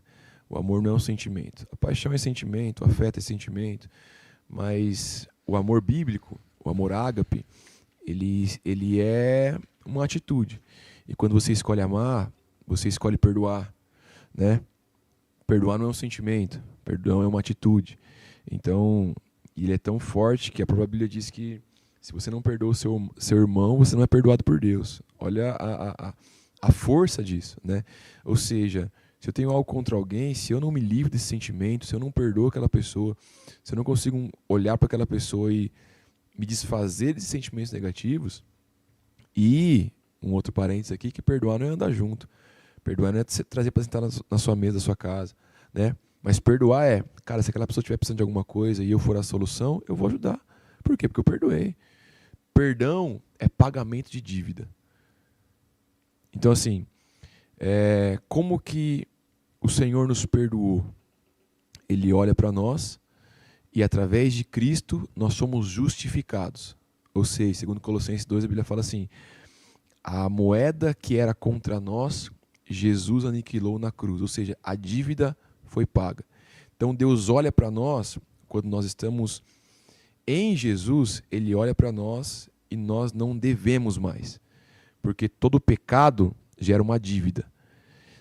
O amor não é um sentimento. A paixão é sentimento, o afeto é sentimento. Mas o amor bíblico, o amor ágape, ele é uma atitude. E quando você escolhe amar, você escolhe perdoar, né? Perdoar não é um sentimento, perdão é uma atitude. Então, ele é tão forte que a própria Bíblia diz que se você não perdoa o seu irmão, você não é perdoado por Deus. Olha a força disso, né? Ou seja, se eu tenho algo contra alguém, se eu não me livro desse sentimento, se eu não perdoo aquela pessoa, se eu não consigo olhar para aquela pessoa e me desfazer desses sentimentos negativos, e um outro parênteses aqui, que perdoar não é andar junto. Perdoar não é trazer para sentar na sua mesa, da sua casa, né? Mas perdoar cara, se aquela pessoa estiver precisando de alguma coisa e eu for a solução, eu vou ajudar. Por quê? Porque eu perdoei. Perdão é pagamento de dívida. Então, assim, como que o Senhor nos perdoou? Ele olha para nós e, através de Cristo, nós somos justificados. Ou seja, segundo Colossenses 2, a Bíblia fala assim, a moeda que era contra nós, Jesus aniquilou na cruz. Ou seja, a dívida foi paga. Então, Deus olha para nós, quando nós estamos em Jesus, Ele olha para nós e nós não devemos mais. Porque todo pecado gera uma dívida.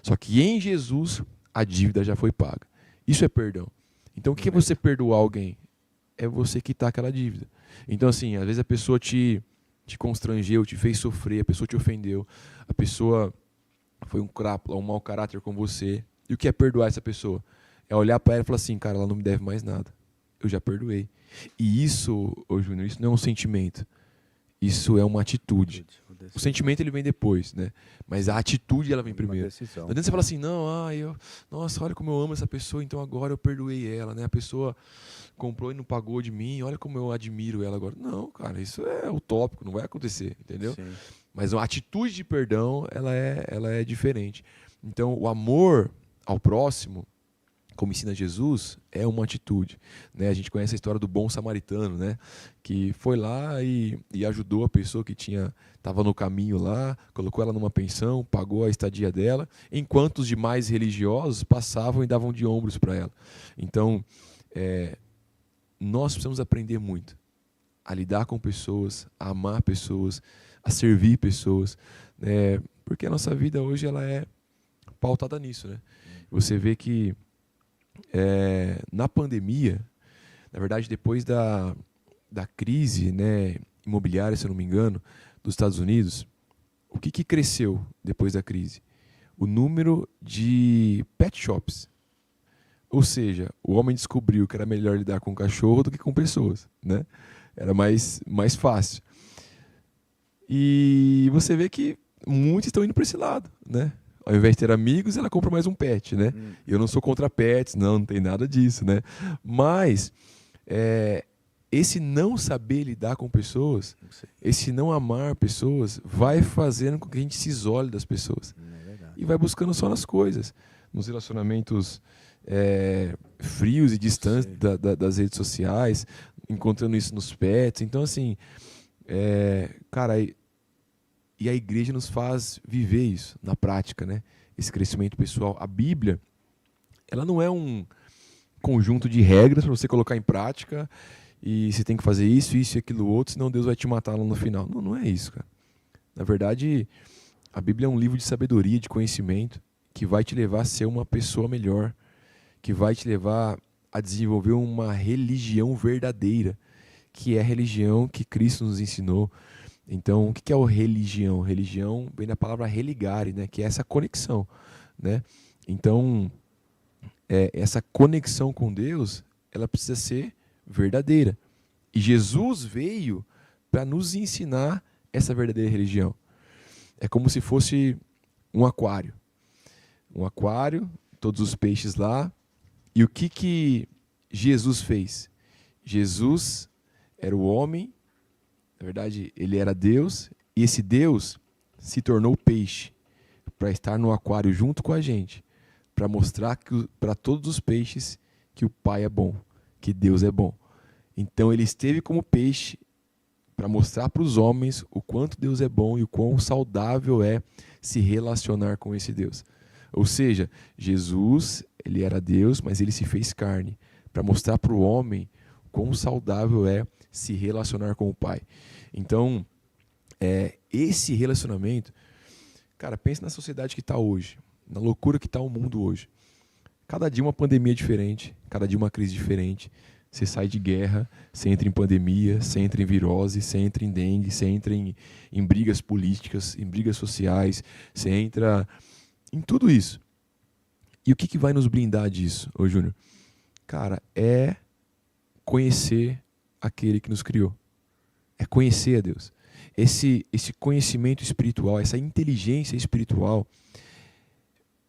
Só que em Jesus, a dívida já foi paga. Isso é perdão. Então, o que é você perdoar alguém? É você quitar aquela dívida. Então, assim, às vezes a pessoa te constrangeu, te fez sofrer, a pessoa te ofendeu, a pessoa foi um mau caráter com você. E o que é perdoar essa pessoa? É olhar para ela e falar assim, cara, ela não me deve mais nada. Eu já perdoei. E isso, Júnior, isso não é um sentimento. Isso é uma atitude. O sentimento ele vem depois, né? Mas a atitude ela vem primeiro. Não adianta você falar assim, não, nossa, olha como eu amo essa pessoa, então agora eu perdoei ela, né? A pessoa comprou e não pagou de mim, olha como eu admiro ela agora. Não, cara, isso é utópico, não vai acontecer, entendeu? Sim. Mas a atitude de perdão, ela é diferente. Então, o amor ao próximo, como ensina Jesus, é uma atitude, né? A gente conhece a história do bom samaritano, né? Que foi lá e ajudou a pessoa que estava no caminho lá, colocou ela numa pensão, pagou a estadia dela, enquanto os demais religiosos passavam e davam de ombros para ela. Então, nós precisamos aprender muito a lidar com pessoas, a amar pessoas, a servir pessoas, né? Porque a nossa vida hoje ela é pautada nisso, né? Você vê que na pandemia, na verdade, depois da crise, né, imobiliária, se eu não me engano, dos Estados Unidos, o que cresceu depois da crise? O número de pet shops. Ou seja, o homem descobriu que era melhor lidar com cachorro do que com pessoas, né? Era mais fácil. E você vê que muitos estão indo para esse lado, né? Ao invés de ter amigos, ela compra mais um pet, né? Eu não sou contra pets, não tem nada disso, né? Mas esse não saber lidar com pessoas, esse não amar pessoas, vai fazendo com que a gente se isole das pessoas. E vai buscando só nas coisas, nos relacionamentos frios e distantes das redes sociais, encontrando isso nos pets. Então, assim, cara, e a igreja nos faz viver isso na prática, né? Esse crescimento pessoal. A Bíblia, ela não é um conjunto de regras para você colocar em prática e você tem que fazer isso, isso e aquilo outro, senão Deus vai te matar lá no final. Não, não é isso, cara. Na verdade, a Bíblia é um livro de sabedoria, de conhecimento, que vai te levar a ser uma pessoa melhor, que vai te levar a desenvolver uma religião verdadeira, que é a religião que Cristo nos ensinou. Então, o que é religião? Religião vem da palavra religare, né? Que é essa conexão, né? Então, essa conexão com Deus, ela precisa ser verdadeira. E Jesus veio para nos ensinar essa verdadeira religião. É como se fosse um aquário. Um aquário, todos os peixes lá. E o que Jesus fez? Jesus era o homem. Na verdade, ele era Deus, e esse Deus se tornou peixe para estar no aquário junto com a gente, para mostrar para todos os peixes que o Pai é bom, que Deus é bom. Então ele esteve como peixe para mostrar para os homens o quanto Deus é bom e o quão saudável é se relacionar com esse Deus. Ou seja, Jesus, ele era Deus, mas ele se fez carne para mostrar para o homem quão saudável é se relacionar com o Pai. Então, esse relacionamento, cara, pensa na sociedade que está hoje, na loucura que está o mundo hoje. Cada dia uma pandemia diferente, cada dia uma crise diferente. Você sai de guerra, você entra em pandemia, você entra em virose, você entra em dengue, você entra em brigas políticas, em brigas sociais, você entra em tudo isso. E o que vai nos blindar disso, ô Júnior? Cara, é conhecer aquele que nos criou. É conhecer a Deus. Esse conhecimento espiritual, essa inteligência espiritual,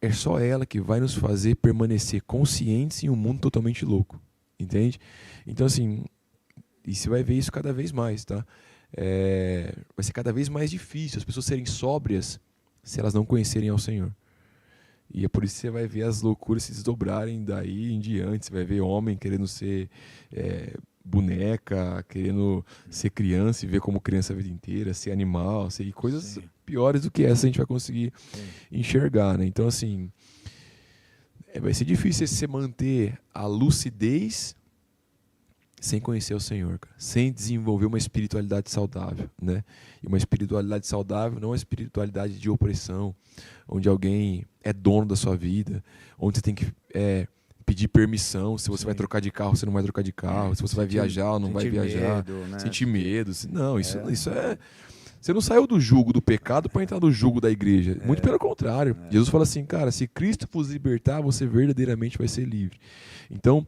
é só ela que vai nos fazer permanecer conscientes em um mundo totalmente louco. Entende? Então, assim, e você vai ver isso cada vez mais, tá? Vai ser cada vez mais difícil as pessoas serem sóbrias se elas não conhecerem ao Senhor. E é por isso que você vai ver as loucuras se desdobrarem daí em diante. Você vai ver homem querendo ser boneca, querendo ser criança e ver como criança a vida inteira, ser animal, ser coisas piores do que essa a gente vai conseguir enxergar, né? Então, assim, vai ser difícil você manter a lucidez sem conhecer o Senhor, cara, sem desenvolver uma espiritualidade saudável, né? E uma espiritualidade saudável não é uma espiritualidade de opressão, onde alguém é dono da sua vida, onde você tem que pedir permissão, se você vai trocar de carro, você não vai trocar de carro, se você vai viajar ou não vai viajar, medo, né? sentir medo. Não, isso é... Você não saiu do jugo do pecado para entrar no jugo da igreja. Muito pelo contrário. Jesus fala assim, cara, se Cristo vos libertar, você verdadeiramente vai ser livre. Então,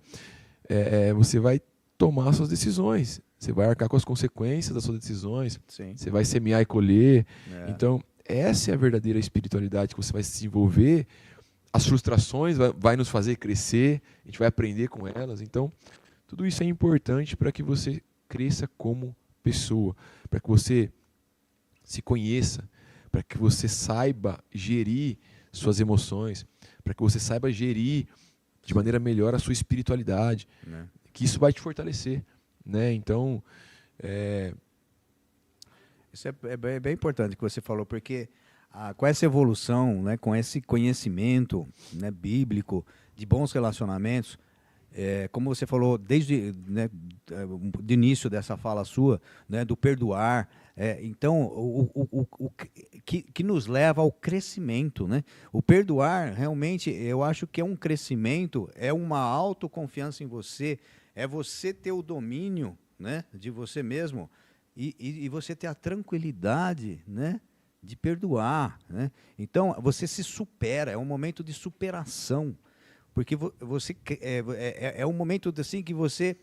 você vai tomar suas decisões. Você vai arcar com as consequências das suas decisões. Sim. Você vai semear e colher. Então, essa é a verdadeira espiritualidade que você vai se desenvolver. As frustrações vai nos fazer crescer. A gente vai aprender com elas. Então, tudo isso é importante para que você cresça como pessoa. Para que você se conheça. Para que você saiba gerir suas emoções. Para que você saiba gerir de maneira melhor a sua espiritualidade, Né? que isso vai te fortalecer, né? Então, Isso é bem importante que você falou, porque com essa evolução, né, com esse conhecimento, né, bíblico, de bons relacionamentos, como você falou desde, né, do início dessa fala sua, né, do perdoar, então o que nos leva ao crescimento, né? O perdoar realmente eu acho que é um crescimento, é uma autoconfiança em você, é você ter o domínio, né, de você mesmo e você ter a tranquilidade, né, de perdoar, né? Então você se supera, é um momento de superação. Porque você é um momento assim que você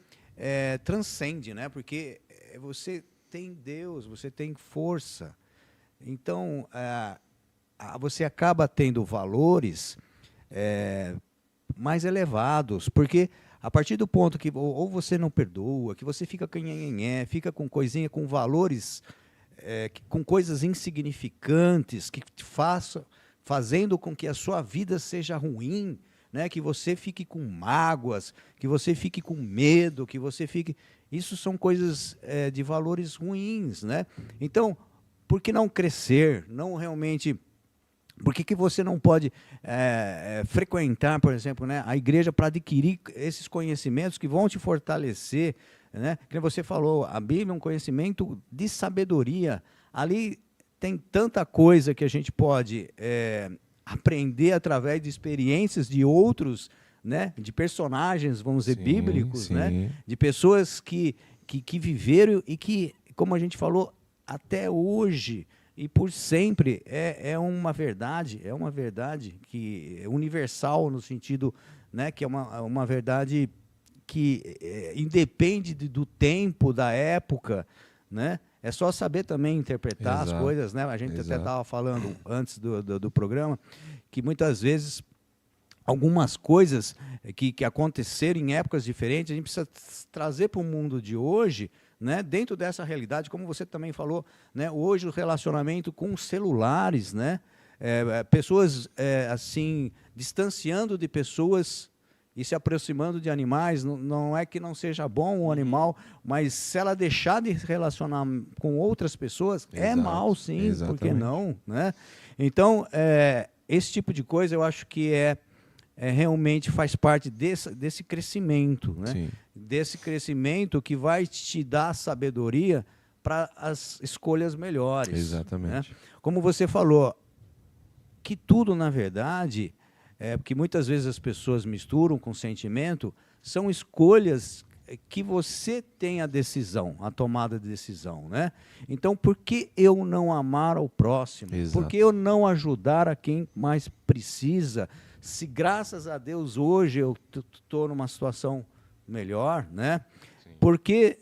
transcende, né? Porque você tem Deus, você tem força. Então, você acaba tendo valores mais elevados, porque a partir do ponto que ou você não perdoa, que você fica canhenhenhé, fica com coisinha, com valores, com coisas insignificantes, que te fazendo com que a sua vida seja ruim, né, que você fique com mágoas, que você fique com medo, que você fique... Isso são coisas de valores ruins, né? Então, por que não crescer? Não realmente... Por que você não pode frequentar, por exemplo, né, a igreja para adquirir esses conhecimentos que vão te fortalecer, né? Como você falou, a Bíblia é um conhecimento de sabedoria. Ali tem tanta coisa que a gente pode... aprender através de experiências de outros, né, de personagens, vamos dizer, bíblicos, sim. né, de pessoas que viveram e que, como a gente falou, até hoje e por sempre é uma verdade que é universal no sentido, né, que é uma verdade que independe do tempo, da época, né? É só saber também interpretar as coisas, né? A gente até estava falando antes do programa que muitas vezes algumas coisas que aconteceram em épocas diferentes, a gente precisa trazer para o mundo de hoje, né? Dentro dessa realidade, como você também falou, né? Hoje o relacionamento com os celulares, né? Pessoas assim, distanciando de pessoas e se aproximando de animais, não é que não seja bom o animal, mas se ela deixar de se relacionar com outras pessoas, é mal sim, exatamente. Por que não? Né? Então, esse tipo de coisa eu acho que realmente faz parte desse crescimento, né? Sim. Desse crescimento que vai te dar sabedoria para as escolhas melhores. Exatamente. Né? Como você falou, que tudo, na verdade... porque muitas vezes as pessoas misturam com sentimento, são escolhas que você tem a decisão, a tomada de decisão, né? Então, por que eu não amar ao próximo? Exato. Por que eu não ajudar a quem mais precisa? Se graças a Deus hoje eu estou numa situação melhor, né? Sim. Por que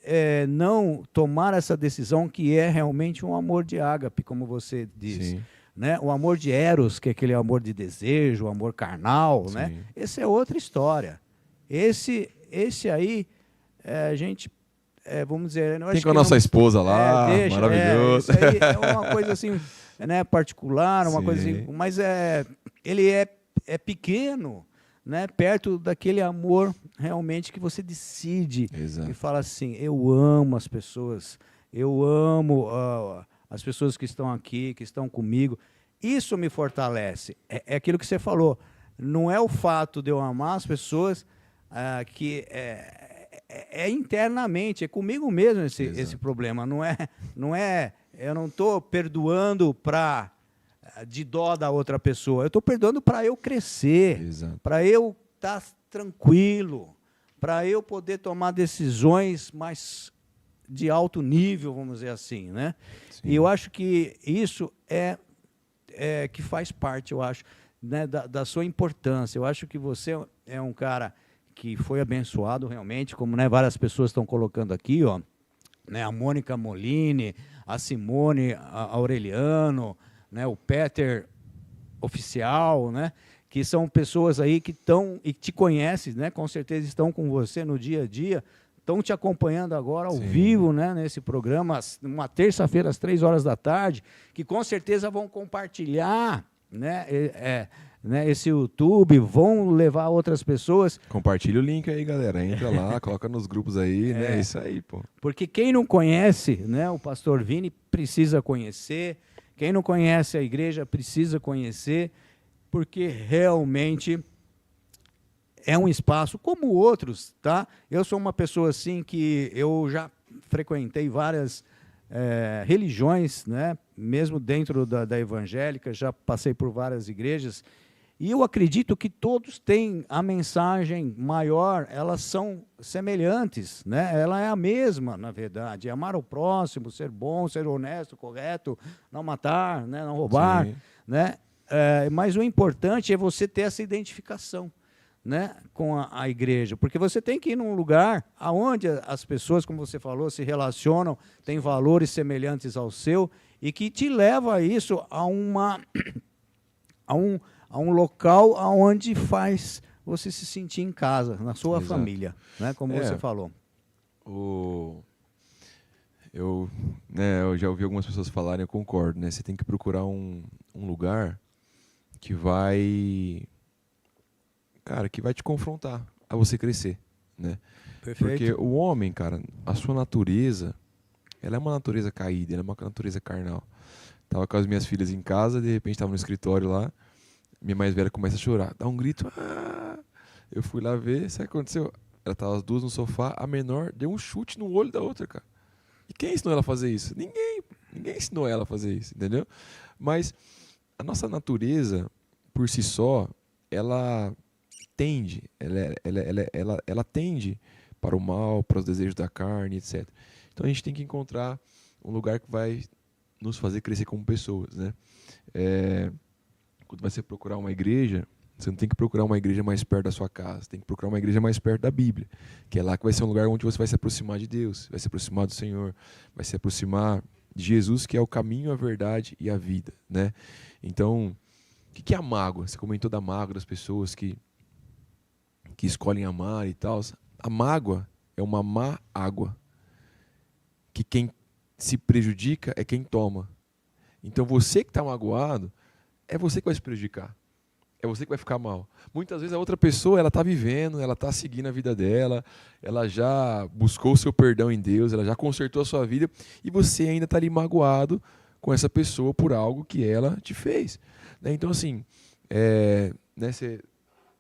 não tomar essa decisão que é realmente um amor de ágape, como você disse? Sim. Né? O amor de Eros, que é aquele amor de desejo, o amor carnal, Sim. né? Esse é outra história. Esse aí, a gente, vamos dizer... Tem com a nossa esposa lá, maravilhoso. Isso aí é uma coisa assim, né, particular, uma coisa assim, mas ele é pequeno, né, perto daquele amor realmente que você decide. Exato. E fala assim, eu amo as pessoas, eu amo... as pessoas que estão aqui, que estão comigo, isso me fortalece. É aquilo que você falou. Não é o fato de eu amar as pessoas que internamente, é comigo mesmo esse problema. Não é, eu não estou perdoando de dó da outra pessoa. Eu estou perdoando para eu crescer, para eu estar tranquilo, para eu poder tomar decisões mais de alto nível, vamos dizer assim, né? Sim. E eu acho que isso que faz parte, eu acho, né, da sua importância. Eu acho que você é um cara que foi abençoado realmente, como, né, várias pessoas estão colocando aqui, ó, né, a Mônica Molini, a Simone Aureliano, né, o Peter Oficial, né, que são pessoas aí que estão e te conhecem, né, com certeza estão com você no dia a dia, estão te acompanhando agora ao vivo, né, nesse programa, uma terça-feira às 3 horas da tarde, que com certeza vão compartilhar, né, né, esse YouTube, vão levar outras pessoas. Compartilha o link aí, galera. Entra lá, coloca nos grupos aí, né? É isso aí, pô. Porque quem não conhece, né, o pastor Vini precisa conhecer, quem não conhece a igreja precisa conhecer, porque realmente é um espaço como outros, tá? Eu sou uma pessoa assim que eu já frequentei várias religiões, né? Mesmo dentro da evangélica, já passei por várias igrejas, e eu acredito que todos têm a mensagem maior, elas são semelhantes, né? Ela é a mesma, na verdade, amar o próximo, ser bom, ser honesto, correto, não matar, né? Não roubar, né? Mas o importante é você ter essa identificação, né, com a igreja, porque você tem que ir num lugar onde as pessoas, como você falou, se relacionam, têm valores semelhantes ao seu, e que te leva a isso, a um local onde faz você se sentir em casa, na sua família, né, como você falou. Eu já ouvi algumas pessoas falarem, eu concordo, né? Você tem que procurar um lugar que vai te confrontar a você crescer, né? Perfeito. Porque o homem, cara, a sua natureza, ela é uma natureza caída, ela é uma natureza carnal. Tava com as minhas filhas em casa, de repente tava no escritório lá, minha mais velha começa a chorar, dá um grito, eu fui lá ver, sabe o que aconteceu? Ela tava as duas no sofá, a menor deu um chute no olho da outra, cara. E quem ensinou ela a fazer isso? Ninguém ensinou ela a fazer isso, entendeu? Mas a nossa natureza, por si só, ela tende para o mal, para os desejos da carne, etc. Então a gente tem que encontrar um lugar que vai nos fazer crescer como pessoas, né? Quando você procurar uma igreja, você não tem que procurar uma igreja mais perto da sua casa, tem que procurar uma igreja mais perto da Bíblia, que é lá que vai ser um lugar onde você vai se aproximar de Deus, vai se aproximar do Senhor, vai se aproximar de Jesus, que é o caminho, a verdade e a vida, né? Então, o que é a mágoa? Você comentou da mágoa das pessoas que escolhem amar e tal. A mágoa é uma má água, que quem se prejudica é quem toma. Então você que está magoado, é você que vai se prejudicar. É você que vai ficar mal. Muitas vezes a outra pessoa, ela está vivendo, ela está seguindo a vida dela, ela já buscou o seu perdão em Deus, ela já consertou a sua vida, e você ainda está ali magoado com essa pessoa por algo que ela te fez. Então, assim, você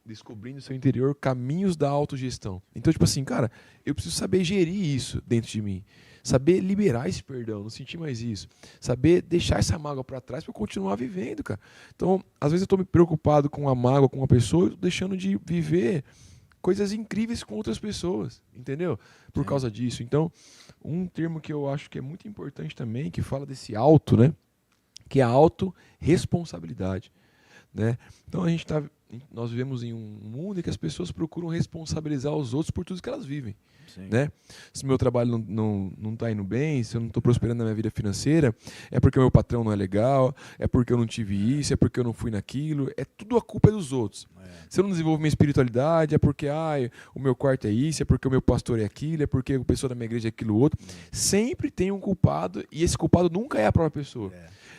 descobrindo o seu interior, caminhos da autogestão. Então, tipo assim, cara, eu preciso saber gerir isso dentro de mim. Saber liberar esse perdão, não sentir mais isso. Saber deixar essa mágoa para trás para eu continuar vivendo, cara. Então, às vezes eu estou me preocupado com a mágoa, com uma pessoa, eu tô deixando de viver coisas incríveis com outras pessoas, entendeu? Por causa disso. Então, um termo que eu acho que é muito importante também, que fala desse auto, né? Que é a autorresponsabilidade, né? Então, nós vivemos em um mundo em que as pessoas procuram responsabilizar os outros por tudo que elas vivem. Né? Se meu trabalho não está indo bem, se eu não estou prosperando na minha vida financeira, é porque o meu patrão não é legal, é porque eu não tive isso, é porque eu não fui naquilo, é tudo a culpa dos outros. Se eu não desenvolvo minha espiritualidade, é porque o meu quarto é isso, é porque o meu pastor é aquilo, é porque a pessoa da minha igreja é aquilo outro. Sempre tem um culpado, e esse culpado nunca é a própria pessoa.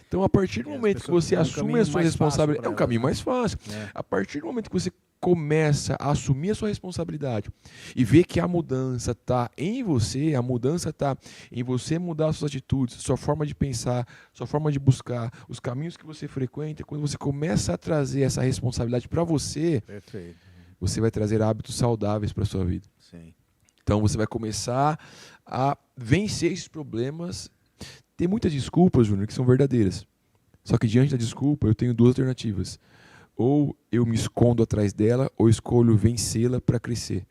Então, a partir do momento que você assume a sua responsabilidade, é um caminho mais fácil. A partir do momento que você começa a assumir a sua responsabilidade e ver que a mudança está em você, a mudança está em você mudar as suas atitudes, sua forma de pensar, sua forma de buscar, os caminhos que você frequenta, quando você começa a trazer essa responsabilidade para você, perfeito, você vai trazer hábitos saudáveis para a sua vida. Sim. Então você vai começar a vencer esses problemas. Tem muitas desculpas, Júnior, que são verdadeiras. Só que diante da desculpa eu tenho duas alternativas. Ou eu me escondo atrás dela, ou escolho vencê-la para crescer.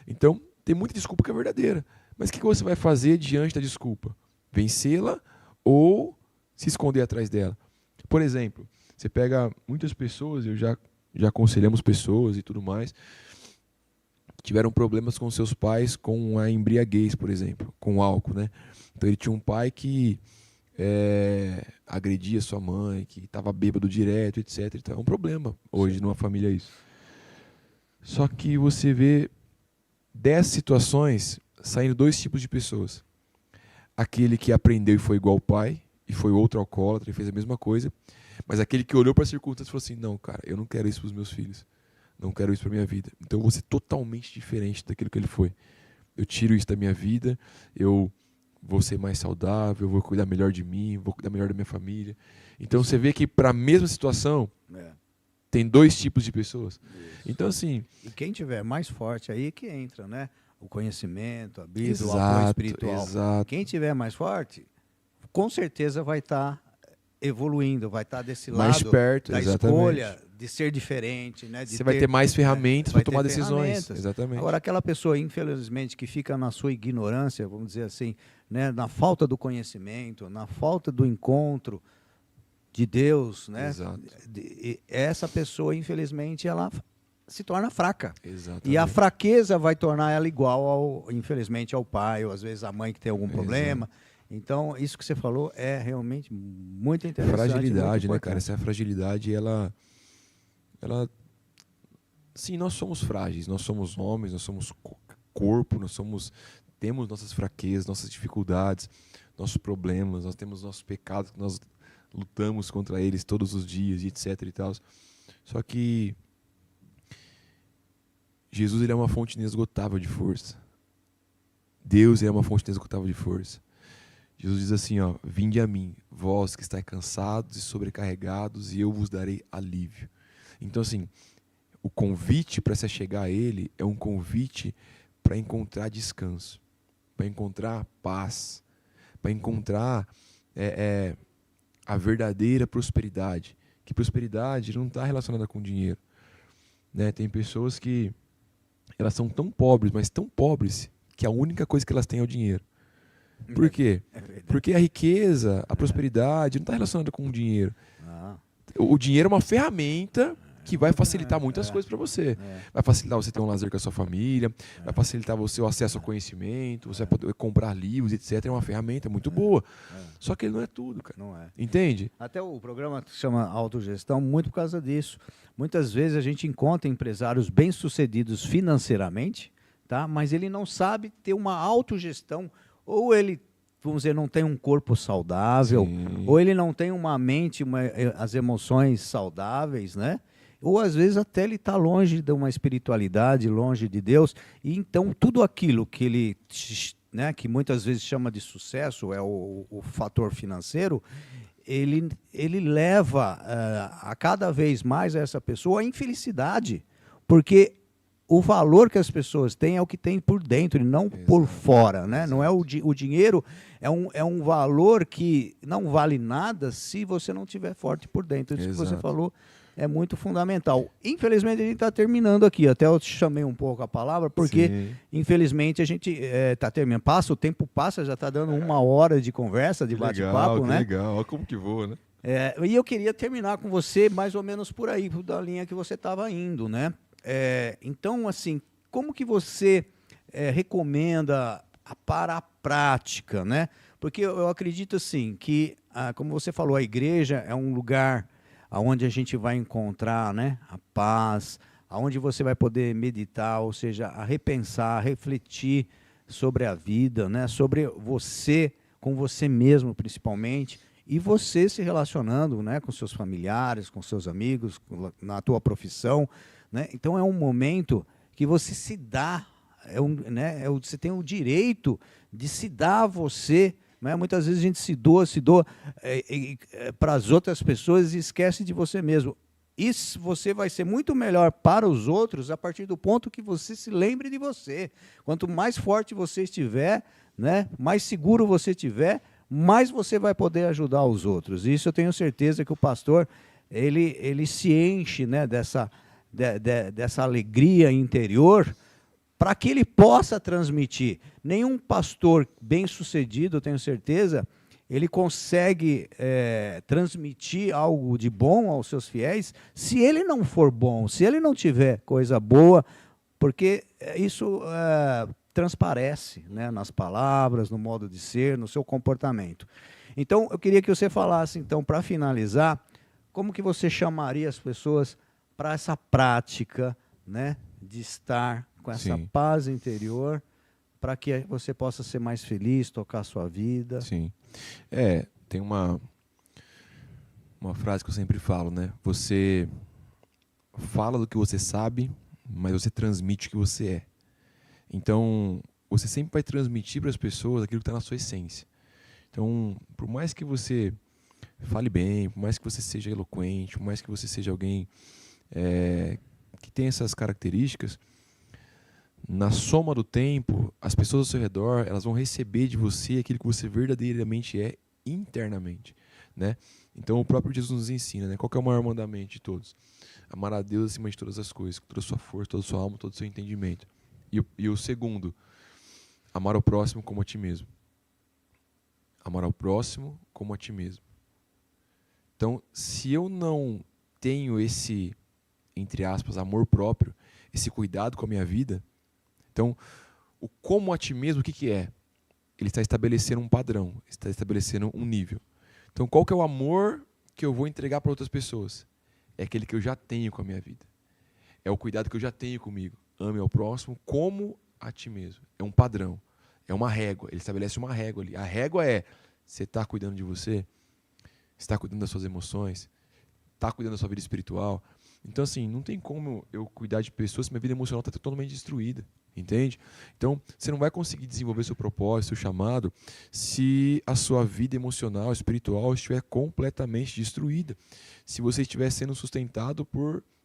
Então, tem muita desculpa que é verdadeira. Mas o que você vai fazer diante da desculpa? Vencê-la ou se esconder atrás dela? Por exemplo, você pega muitas pessoas, eu já aconselhamos pessoas e tudo mais, que tiveram problemas com seus pais com a embriaguez, por exemplo, com o álcool, né? Então, ele tinha um pai que agredia sua mãe, que estava bêbado direto, etc. Então é um problema hoje numa família isso. Só que você vê 10 situações saindo 2 tipos de pessoas. Aquele que aprendeu e foi igual ao pai, e foi outro alcoólatra e fez a mesma coisa. Mas aquele que olhou para as circunstâncias e falou assim, não, cara, eu não quero isso para os meus filhos. Não quero isso para minha vida. Então eu vou ser totalmente diferente daquilo que ele foi. Eu tiro isso da minha vida, eu vou ser mais saudável, vou cuidar melhor de mim, vou cuidar melhor da minha família. Então você vê que para a mesma situação, tem dois tipos de pessoas. Isso. Então assim... E quem tiver mais forte aí que entra, né? O conhecimento, a Bíblia, o apoio Exato, espiritual. exato. Quem tiver mais forte, com certeza vai estar evoluindo, vai estar desse Mais lado perto, da exatamente. escolha de ser diferente, né? Você vai ter mais ferramentas para tomar decisões. ferramentas. Exatamente. Agora, aquela pessoa, infelizmente, que fica na sua ignorância, vamos dizer assim, né? Na falta do conhecimento, na falta do encontro de Deus, né? Exato. Essa pessoa, infelizmente, ela se torna fraca. Exatamente. E a fraqueza vai tornar ela igual, infelizmente, ao pai, ou às vezes à mãe que tem algum problema. Então, isso que você falou é realmente muito interessante. Fragilidade, muito né, cara? Essa fragilidade, ela... Sim, nós somos frágeis, nós somos homens, nós somos corpo, temos nossas fraquezas, nossas dificuldades, nossos problemas, nós temos nossos pecados, que nós lutamos contra eles todos os dias, etc e tal. Só que Jesus, ele é uma fonte inesgotável de força. Deus é uma fonte inesgotável de força. Jesus diz assim, ó, vinde a mim, vós que estáis cansados e sobrecarregados, e eu vos darei alívio. Então, assim, o convite para se chegar a Ele é um convite para encontrar descanso, para encontrar paz, para encontrar a verdadeira prosperidade. Que prosperidade não está relacionada com dinheiro, né? Tem pessoas que elas são tão pobres, mas tão pobres, que a única coisa que elas têm é o dinheiro. Por quê? Porque a riqueza, a prosperidade não está relacionada com o dinheiro. O dinheiro é uma ferramenta que vai facilitar muitas coisas para você. Vai facilitar você ter um lazer com a sua família, vai facilitar você o acesso ao conhecimento, você vai poder comprar livros, etc. É uma ferramenta muito boa. Só que ele não é tudo, cara. Não é. Entende? Até o programa se chama Autogestão muito por causa disso. Muitas vezes a gente encontra empresários bem-sucedidos financeiramente, tá? Mas ele não sabe ter uma autogestão, ou ele, vamos dizer, não tem um corpo saudável, Sim. ou ele não tem uma mente, as emoções saudáveis, né? Ou às vezes até ele está longe de uma espiritualidade, longe de Deus, e então tudo aquilo que ele, né, que muitas vezes chama de sucesso, é o fator financeiro, ele leva a cada vez mais a essa pessoa a infelicidade, porque o valor que as pessoas têm é o que tem por dentro e não por fora, né? Não é o dinheiro é um valor que não vale nada se você não tiver forte por dentro. Isso que você falou é muito fundamental. Infelizmente a gente está terminando aqui. Até eu te chamei um pouco a palavra porque infelizmente a gente está terminando. O tempo passa, já está dando 1 hora de conversa, de bate-papo, né? Legal, olha como que voa, né? E eu queria terminar com você mais ou menos por aí, da linha que você estava indo, né? Então, assim, como que você recomenda para a prática, né? Porque eu acredito, assim, que, como você falou, a igreja é um lugar onde a gente vai encontrar, né, a paz, onde você vai poder meditar, ou seja, a repensar, a refletir sobre a vida, né? Sobre você, com você mesmo, principalmente, e você se relacionando, né, com seus familiares, com seus amigos, na tua profissão, né? Então é um momento que você se dá, você tem o direito de se dar a você, né? Muitas vezes a gente se doa para as outras pessoas e esquece de você mesmo. Isso você vai ser muito melhor para os outros a partir do ponto que você se lembre de você. Quanto mais forte você estiver, né, mais seguro você estiver, mais você vai poder ajudar os outros. Isso eu tenho certeza que o pastor ele se enche, né, dessa alegria interior para que ele possa transmitir. Nenhum pastor bem-sucedido, tenho certeza, ele consegue transmitir algo de bom aos seus fiéis se ele não for bom, se ele não tiver coisa boa, porque isso transparece, né, nas palavras, no modo de ser, no seu comportamento. Então, eu queria que você falasse, então, para finalizar, como que você chamaria as pessoas para essa prática, né, de estar com essa paz interior, para que você possa ser mais feliz, tocar a sua vida. Sim. Tem uma uma frase que eu sempre falo, né? Você fala do que você sabe, mas você transmite o que você é. Então, você sempre vai transmitir para as pessoas aquilo que está na sua essência. Então, por mais que você fale bem, por mais que você seja eloquente, por mais que você seja alguém que tem essas características, na soma do tempo, as pessoas ao seu redor, elas vão receber de você aquilo que você verdadeiramente é internamente, né? Então o próprio Jesus nos ensina, né? Qual que é o maior mandamento de todos? Amar a Deus acima de todas as coisas, com toda a sua força, toda a sua alma, todo o seu entendimento. E o segundo, amar ao próximo como a ti mesmo. Amar ao próximo como a ti mesmo. Então, se eu não tenho esse, entre aspas, amor próprio, esse cuidado com a minha vida, então, o como a ti mesmo, o que é? Ele está estabelecendo um padrão, está estabelecendo um nível. Então, qual que é o amor que eu vou entregar para outras pessoas? É aquele que eu já tenho com a minha vida. É o cuidado que eu já tenho comigo. Ame ao próximo como a ti mesmo. É um padrão, é uma régua. Ele estabelece uma régua ali. A régua é, você está cuidando de você? Está cuidando das suas emoções? Está cuidando da sua vida espiritual? Então, assim, não tem como eu cuidar de pessoas se minha vida emocional está totalmente destruída. Entende? Então, você não vai conseguir desenvolver seu propósito, seu chamado, se a sua vida emocional, espiritual estiver completamente destruída. Se você estiver sendo sustentado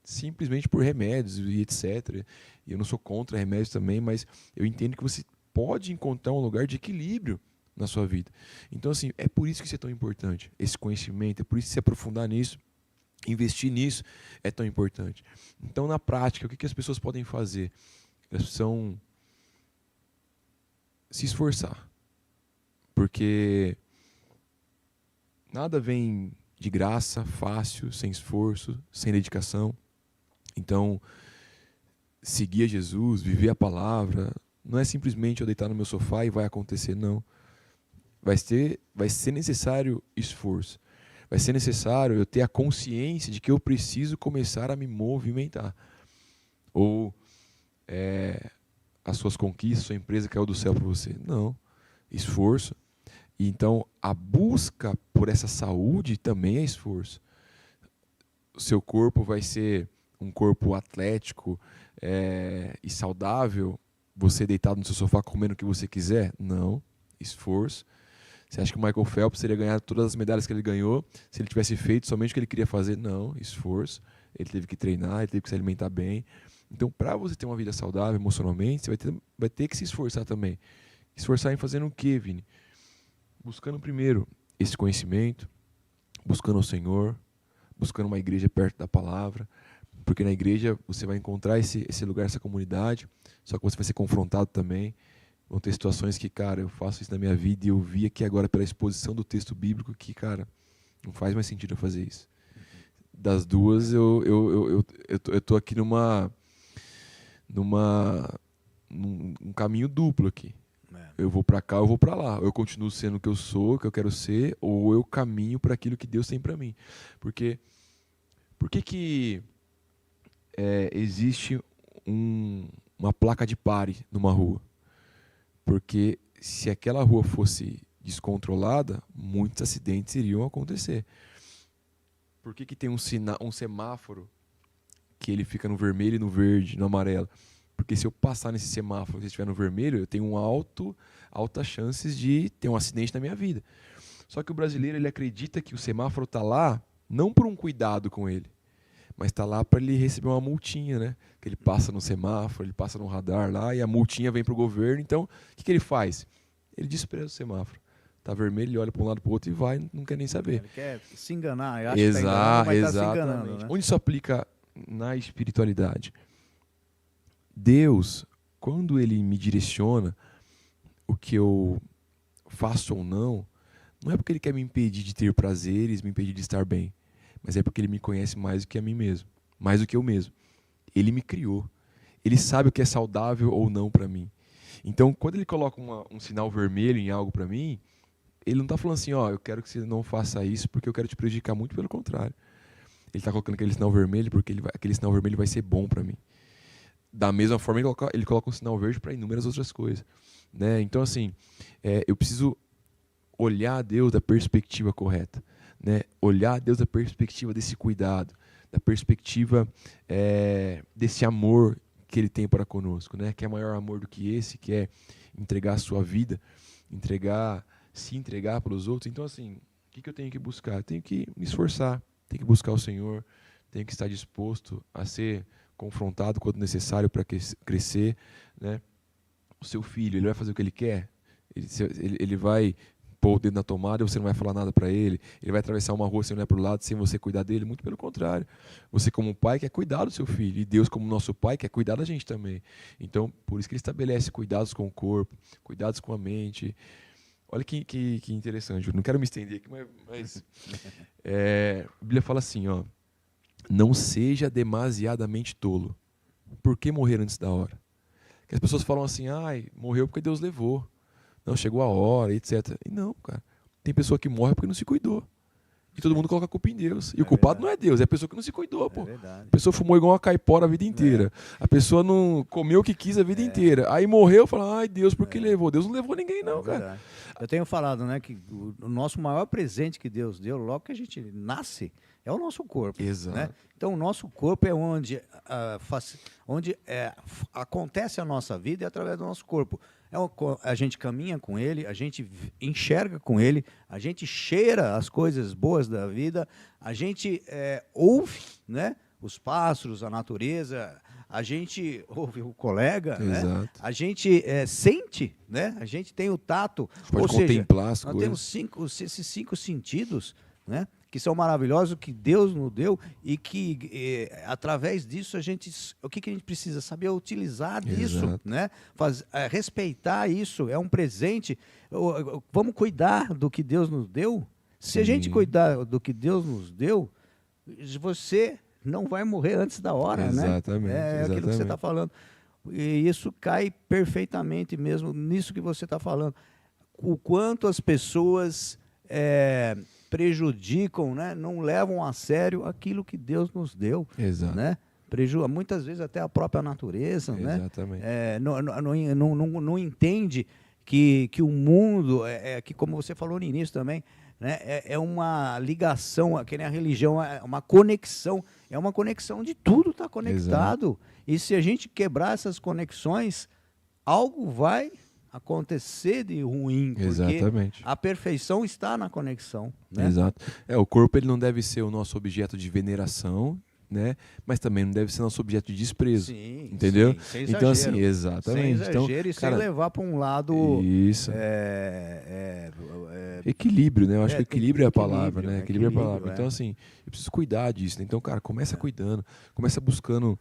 simplesmente por remédios e etc. E eu não sou contra remédios também, mas eu entendo que você pode encontrar um lugar de equilíbrio na sua vida. Então, assim, é por isso que isso é tão importante, esse conhecimento, é por isso que se aprofundar nisso, investir nisso é tão importante. Então, na prática, o que as pessoas podem fazer? Elas precisam se esforçar, porque nada vem de graça, fácil, sem esforço, sem dedicação. Então, seguir a Jesus, viver a palavra, não é simplesmente eu deitar no meu sofá e vai acontecer, não. Vai ser necessário esforço. Vai ser necessário eu ter a consciência de que eu preciso começar a me movimentar. Ou as suas conquistas, sua empresa caiu do céu para você. Não. Esforço. E então, a busca por essa saúde também é esforço. O seu corpo vai ser um corpo atlético e saudável, você deitado no seu sofá comendo o que você quiser? Não. Esforço. Você acha que o Michael Phelps teria ganhado todas as medalhas que ele ganhou se ele tivesse feito somente o que ele queria fazer? Não. Esforço. Ele teve que treinar, ele teve que se alimentar bem. Então, para você ter uma vida saudável emocionalmente, você vai ter que se esforçar também. Esforçar em fazendo o quê, Vini? Buscando primeiro esse conhecimento, buscando o Senhor, buscando uma igreja perto da palavra, porque na igreja você vai encontrar esse lugar, essa comunidade, só que você vai ser confrontado também. Vão ter situações que, cara, eu faço isso na minha vida e eu vi aqui agora pela exposição do texto bíblico que, cara, não faz mais sentido eu fazer isso. Das duas, eu tô aqui num caminho duplo aqui. Eu vou para cá, eu vou para lá. Eu continuo sendo o que eu sou, o que eu quero ser, ou eu caminho para aquilo que Deus tem para mim. Porque por que existe uma placa de pare numa rua? Porque se aquela rua fosse descontrolada, muitos acidentes iriam acontecer. Por que tem um semáforo que ele fica no vermelho e no verde, no amarelo? Porque se eu passar nesse semáforo e estiver no vermelho, eu tenho altas chances de ter um acidente na minha vida. Só que o brasileiro ele acredita que o semáforo está lá não por um cuidado com ele, mas está lá para ele receber uma multinha, né? Que ele passa no semáforo, ele passa no radar lá e a multinha vem para o governo. Então, o que ele faz? Ele despreza o semáforo. Está vermelho, ele olha para um lado para o outro e vai, não quer nem saber. Ele quer se enganar, ele acha que está enganando, mas está se enganando. Né? Onde isso aplica na espiritualidade? Deus, quando Ele me direciona o que eu faço ou não é porque Ele quer me impedir de ter prazeres, me impedir de estar bem, mas é porque Ele me conhece mais do que a mim mesmo, mais do que eu mesmo. Ele me criou. Ele sabe o que é saudável ou não para mim. Então, quando Ele coloca um sinal vermelho em algo para mim, Ele não está falando assim, eu quero que você não faça isso porque eu quero te prejudicar, muito pelo contrário. Ele está colocando aquele sinal vermelho porque aquele sinal vermelho vai ser bom para mim. Da mesma forma, ele coloca um sinal verde para inúmeras outras coisas. Né? Então, assim, eu preciso olhar a Deus da perspectiva correta. né? Olhar Deus da perspectiva desse cuidado, da perspectiva desse amor que Ele tem para conosco, né? Que é maior amor do que esse, que é entregar a sua vida, se entregar pelos outros. Então, assim, o que eu tenho que buscar? Eu tenho que me esforçar, tenho que buscar o Senhor, tenho que estar disposto a ser confrontado quando necessário para crescer, né? O seu filho, ele vai fazer o que ele quer? Ele vai pôr o dedo na tomada e você não vai falar nada para ele? Ele vai atravessar uma rua, você não é para o lado, sem você cuidar dele? Muito pelo contrário. Você, como pai, quer cuidar do seu filho. E Deus, como nosso pai, quer cuidar da gente também. Então, por isso que Ele estabelece cuidados com o corpo, cuidados com a mente. Olha que interessante. Eu não quero me estender aqui, mas a Bíblia fala assim, ó, não seja demasiadamente tolo. Por que morrer antes da hora? Que as pessoas falam assim, morreu porque Deus levou. Não, chegou a hora, etc. E não, cara. Tem pessoa que morre porque não se cuidou. E todo mundo coloca a culpa em Deus. E o culpado não é Deus, é a pessoa que não se cuidou, pô. A pessoa fumou igual uma caipora a vida inteira. A pessoa não comeu o que quis a vida inteira. Aí morreu, fala, ai Deus, por que levou? Deus não levou ninguém não, cara. Eu tenho falado, né, que o nosso maior presente que Deus deu, logo que a gente nasce, é o nosso corpo. Exato. Né? Então, o nosso corpo é onde acontece a nossa vida, é através do nosso corpo. A gente caminha com ele, a gente enxerga com ele, a gente cheira as coisas boas da vida, a gente ouve, né, os pássaros, a natureza, a gente ouve o colega, né? A gente sente, né? A gente tem o tato. Pode contemplar as coisas. Nós temos esses 5 sentidos, né? Que são maravilhosos, que Deus nos deu e que, através disso, o que a gente precisa? Saber utilizar disso, né? Respeitar isso, é um presente. Vamos cuidar do que Deus nos deu. Se a gente cuidar do que Deus nos deu, você não vai morrer antes da hora, exatamente, né? É aquilo que você está falando. E isso cai perfeitamente mesmo nisso que você está falando. O quanto as pessoas prejudicam, né? Não levam a sério aquilo que Deus nos deu. Exato. Né? Muitas vezes até a própria natureza. Exatamente. Né? Não entende que o mundo, que como você falou no início também, né? É uma ligação, que nem a religião, é uma conexão. É uma conexão de tudo está conectado. Exato. E se a gente quebrar essas conexões, algo vai acontecer de ruim, porque exatamente. A perfeição está na conexão. Né? Exato. O corpo ele não deve ser o nosso objeto de veneração, né? Mas também não deve ser nosso objeto de desprezo. Sim, entendeu? Sim, sem exagero. Então, assim, exatamente. Sem exagero então, e sem levar para um lado. Isso. Equilíbrio, né? Eu acho que equilíbrio é a palavra, né? Equilíbrio é a palavra. Então, assim, eu preciso cuidar disso. Né? Então, cara, começa cuidando, começa buscando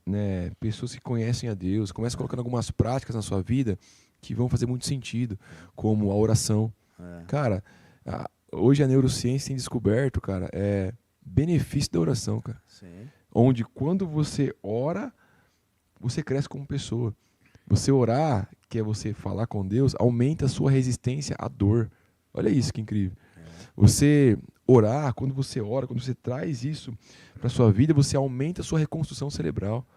né, pessoas que conhecem a Deus, começa colocando algumas práticas na sua vida que vão fazer muito sentido, como a oração. Cara, hoje a neurociência tem descoberto, cara, benefício da oração, cara. Sim. Onde quando você ora, você cresce como pessoa. Você orar, que é você falar com Deus, aumenta a sua resistência à dor. Olha isso que incrível. Você orar, quando você ora, quando você traz isso para a sua vida, você aumenta a sua reconstrução cerebral,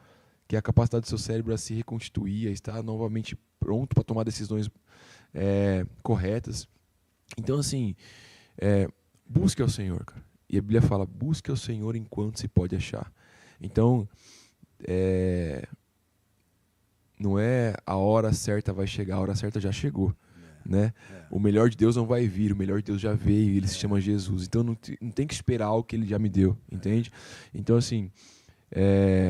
que é a capacidade do seu cérebro a se reconstituir, a estar novamente pronto para tomar decisões corretas. Então, assim, busque ao Senhor, cara. E a Bíblia fala, busque ao Senhor enquanto se pode achar. Então, não é a hora certa vai chegar, a hora certa já chegou. Né? O melhor de Deus não vai vir, o melhor de Deus já veio, ele se chama Jesus. Então, não tem que esperar o que ele já me deu, entende? Então, assim,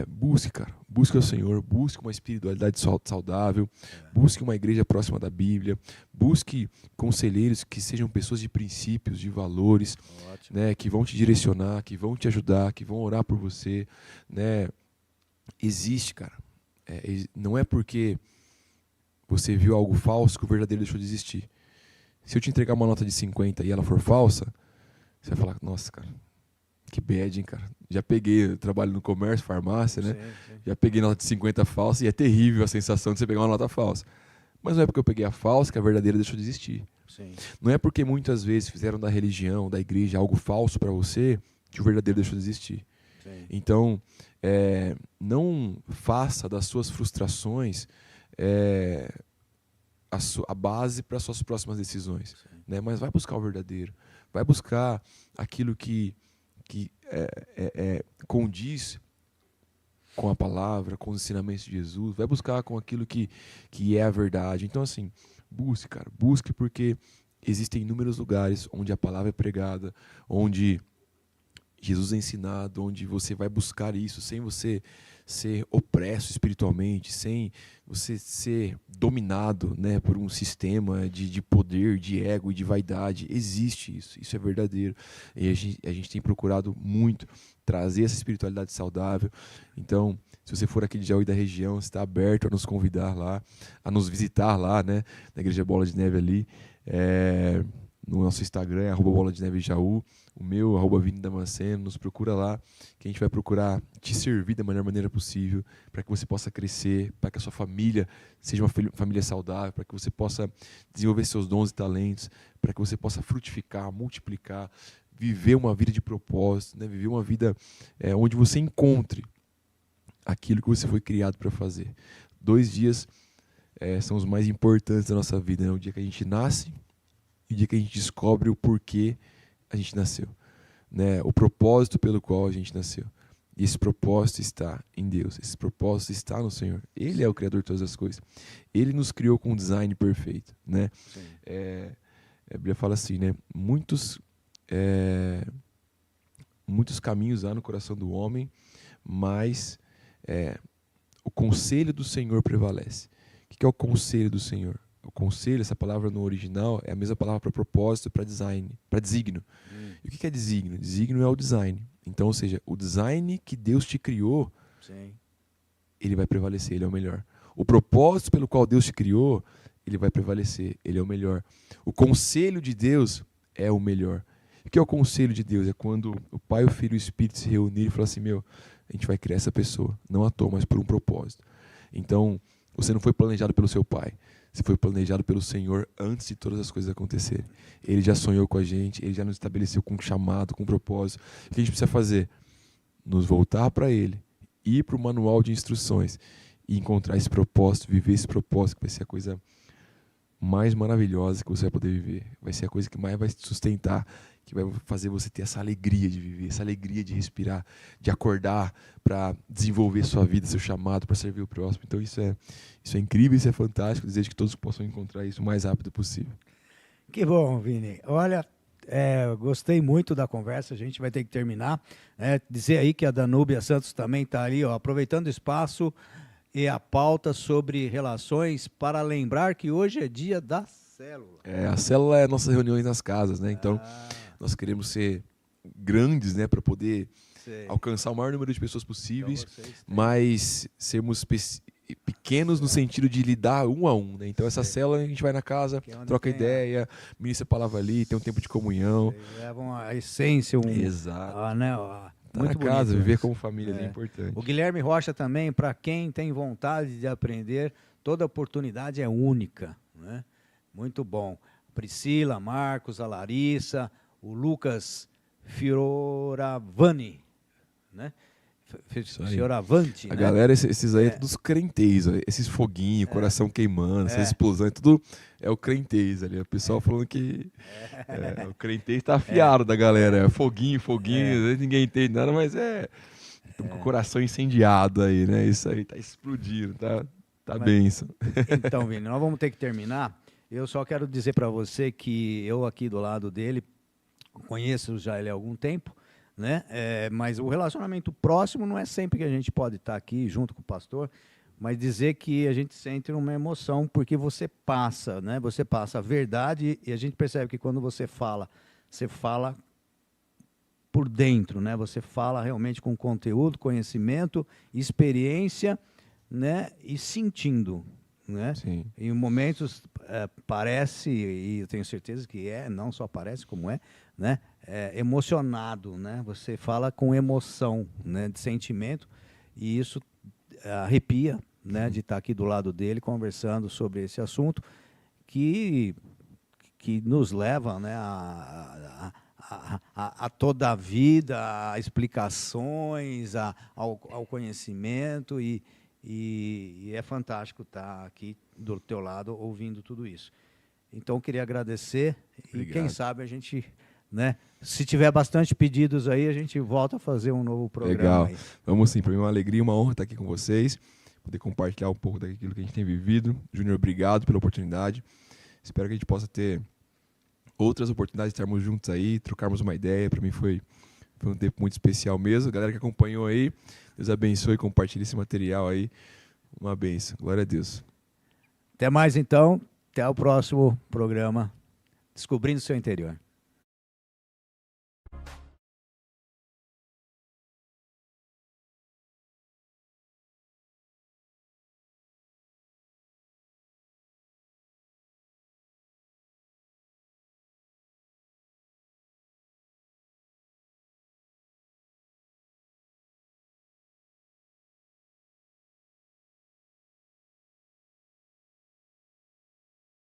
busque, cara. Busque ao Senhor, busque uma espiritualidade saudável, busque uma igreja próxima da Bíblia, busque conselheiros que sejam pessoas de princípios, de valores, né, que vão te direcionar, que vão te ajudar, que vão orar por você. Né? Existe, cara. Não é porque você viu algo falso que o verdadeiro deixou de existir. Se eu te entregar uma nota de 50 e ela for falsa, você vai falar, nossa, cara, que bad, hein, cara. Já peguei, eu trabalho no comércio, farmácia, né? Sim. Já peguei nota de 50 falsa e é terrível a sensação de você pegar uma nota falsa. Mas não é porque eu peguei a falsa que a verdadeira deixou de existir. Sim. Não é porque muitas vezes fizeram da religião, da igreja, algo falso para você que o verdadeiro deixou de existir. Sim. Então, não faça das suas frustrações a base para suas próximas decisões. Né? Mas vai buscar o verdadeiro. vai buscar aquilo que condiz com a palavra, com os ensinamentos de Jesus, vai buscar com aquilo que é a verdade. Então, assim, busque, cara, busque, porque existem inúmeros lugares onde a palavra é pregada, onde Jesus é ensinado, onde você vai buscar isso sem você ser opresso espiritualmente, sem você ser dominado, né, por um sistema de poder, de ego e de vaidade. Existe isso é verdadeiro. E a gente tem procurado muito trazer essa espiritualidade saudável. Então, se você for aqui de Jaú e da região, está aberto a nos convidar lá, a nos visitar lá, né, na Igreja Bola de Neve ali. No nosso Instagram é @Bola de Neve Jaú, o meu, @Vini Damasceno, nos procura lá, que a gente vai procurar te servir da melhor maneira possível, para que você possa crescer, para que a sua família seja uma família saudável, para que você possa desenvolver seus dons e talentos, para que você possa frutificar, multiplicar, viver uma vida de propósito, né? Viver uma vida onde você encontre aquilo que você foi criado para fazer. 2 dias são os mais importantes da nossa vida, né? O dia que a gente nasce e o dia que a gente descobre o porquê a gente nasceu, né? O propósito pelo qual a gente nasceu. E esse propósito está em Deus, esse propósito está no Senhor. Ele é o Criador de todas as coisas. Ele nos criou com um design perfeito, né? A Bíblia fala assim, né? Muitos caminhos há no coração do homem, mas o conselho do Senhor prevalece. O que é o conselho do Senhor? O conselho, essa palavra no original, é a mesma palavra para propósito, para design, para desígnio. E o que é desígnio? Desígnio é o design. Então, ou seja, o design que Deus te criou, Sim. ele vai prevalecer, ele é o melhor. O propósito pelo qual Deus te criou, ele vai prevalecer, ele é o melhor. O conselho de Deus é o melhor. O que é o conselho de Deus? É quando o Pai, o Filho e o Espírito se reunirem e falam assim, a gente vai criar essa pessoa, não à toa, mas por um propósito. Então, você não foi planejado pelo seu pai, você foi planejado pelo Senhor antes de todas as coisas acontecerem. Ele já sonhou com a gente, Ele já nos estabeleceu com um chamado, com um propósito. O que a gente precisa fazer? Nos voltar para Ele, ir para o manual de instruções e encontrar esse propósito, viver esse propósito, que vai ser a coisa mais maravilhosa que você vai poder viver. Vai ser a coisa que mais vai te sustentar, que vai fazer você ter essa alegria de viver, essa alegria de respirar, de acordar para desenvolver sua vida, seu chamado, para servir o próximo. Então isso é incrível, isso é fantástico. Desejo que todos possam encontrar isso o mais rápido possível. Que bom, Vini. Olha, gostei muito da conversa, a gente vai ter que terminar. Dizer aí que a Danúbia Santos também está ali, ó, aproveitando o espaço e a pauta sobre relações, para lembrar que hoje é dia da célula. A célula é nossas reuniões nas casas, né? Então, nós queremos ser grandes, né, para poder alcançar o maior número de pessoas possíveis, então, mas sermos pequenos no sentido de lidar um a um, né? Então, essa célula a gente vai na casa, troca ideia, ministra a palavra ali, tem um tempo de comunhão. Levam a essência, Exato. Tá muito na casa, bonito, viver como família é importante. O Guilherme Rocha também, para quem tem vontade de aprender, toda oportunidade é única, né? Muito bom. Priscila, Marcos, a Larissa, o Lucas Fioravani, né? Fioravante, a né? galera, esses aí é dos crentez, esses foguinhos, coração queimando, essas explosões, tudo é o crentez ali. O pessoal falando que o crentez tá afiado da galera. Foguinho, ninguém entende nada, mas com o coração incendiado aí, né? Isso aí tá explodindo, tá benção. Então, Vini, nós vamos ter que terminar. Eu só quero dizer para você que eu aqui do lado dele, conheço já ele há algum tempo, né? Mas o relacionamento próximo não é sempre que a gente pode estar aqui junto com o pastor, mas dizer que a gente sente uma emoção porque você passa, né? Você passa a verdade e a gente percebe que quando você fala por dentro, né? Você fala realmente com conteúdo, conhecimento, experiência, né? E sentindo, né? Sim. Em momentos parece, e eu tenho certeza que não só parece como né? Emocionado, né? Você fala com emoção, né? De sentimento, e isso arrepia, né? De estar aqui do lado dele conversando sobre esse assunto que nos leva, né? A toda a vida, a explicações, ao conhecimento, e é fantástico estar aqui do teu lado ouvindo tudo isso. Então, eu queria agradecer. Obrigado. E quem sabe a gente né? Se tiver bastante pedidos aí, a gente volta a fazer um novo programa. Legal. Aí. Vamos sim, para mim é uma alegria e uma honra estar aqui com vocês, poder compartilhar um pouco daquilo que a gente tem vivido. Júnior, obrigado pela oportunidade. Espero que a gente possa ter outras oportunidades de estarmos juntos aí, trocarmos uma ideia. Para mim foi um tempo muito especial mesmo. Galera que acompanhou aí, Deus abençoe e compartilhe esse material aí. Uma bênção. Glória a Deus. Até mais então. Até o próximo programa Descobrindo o Seu Interior.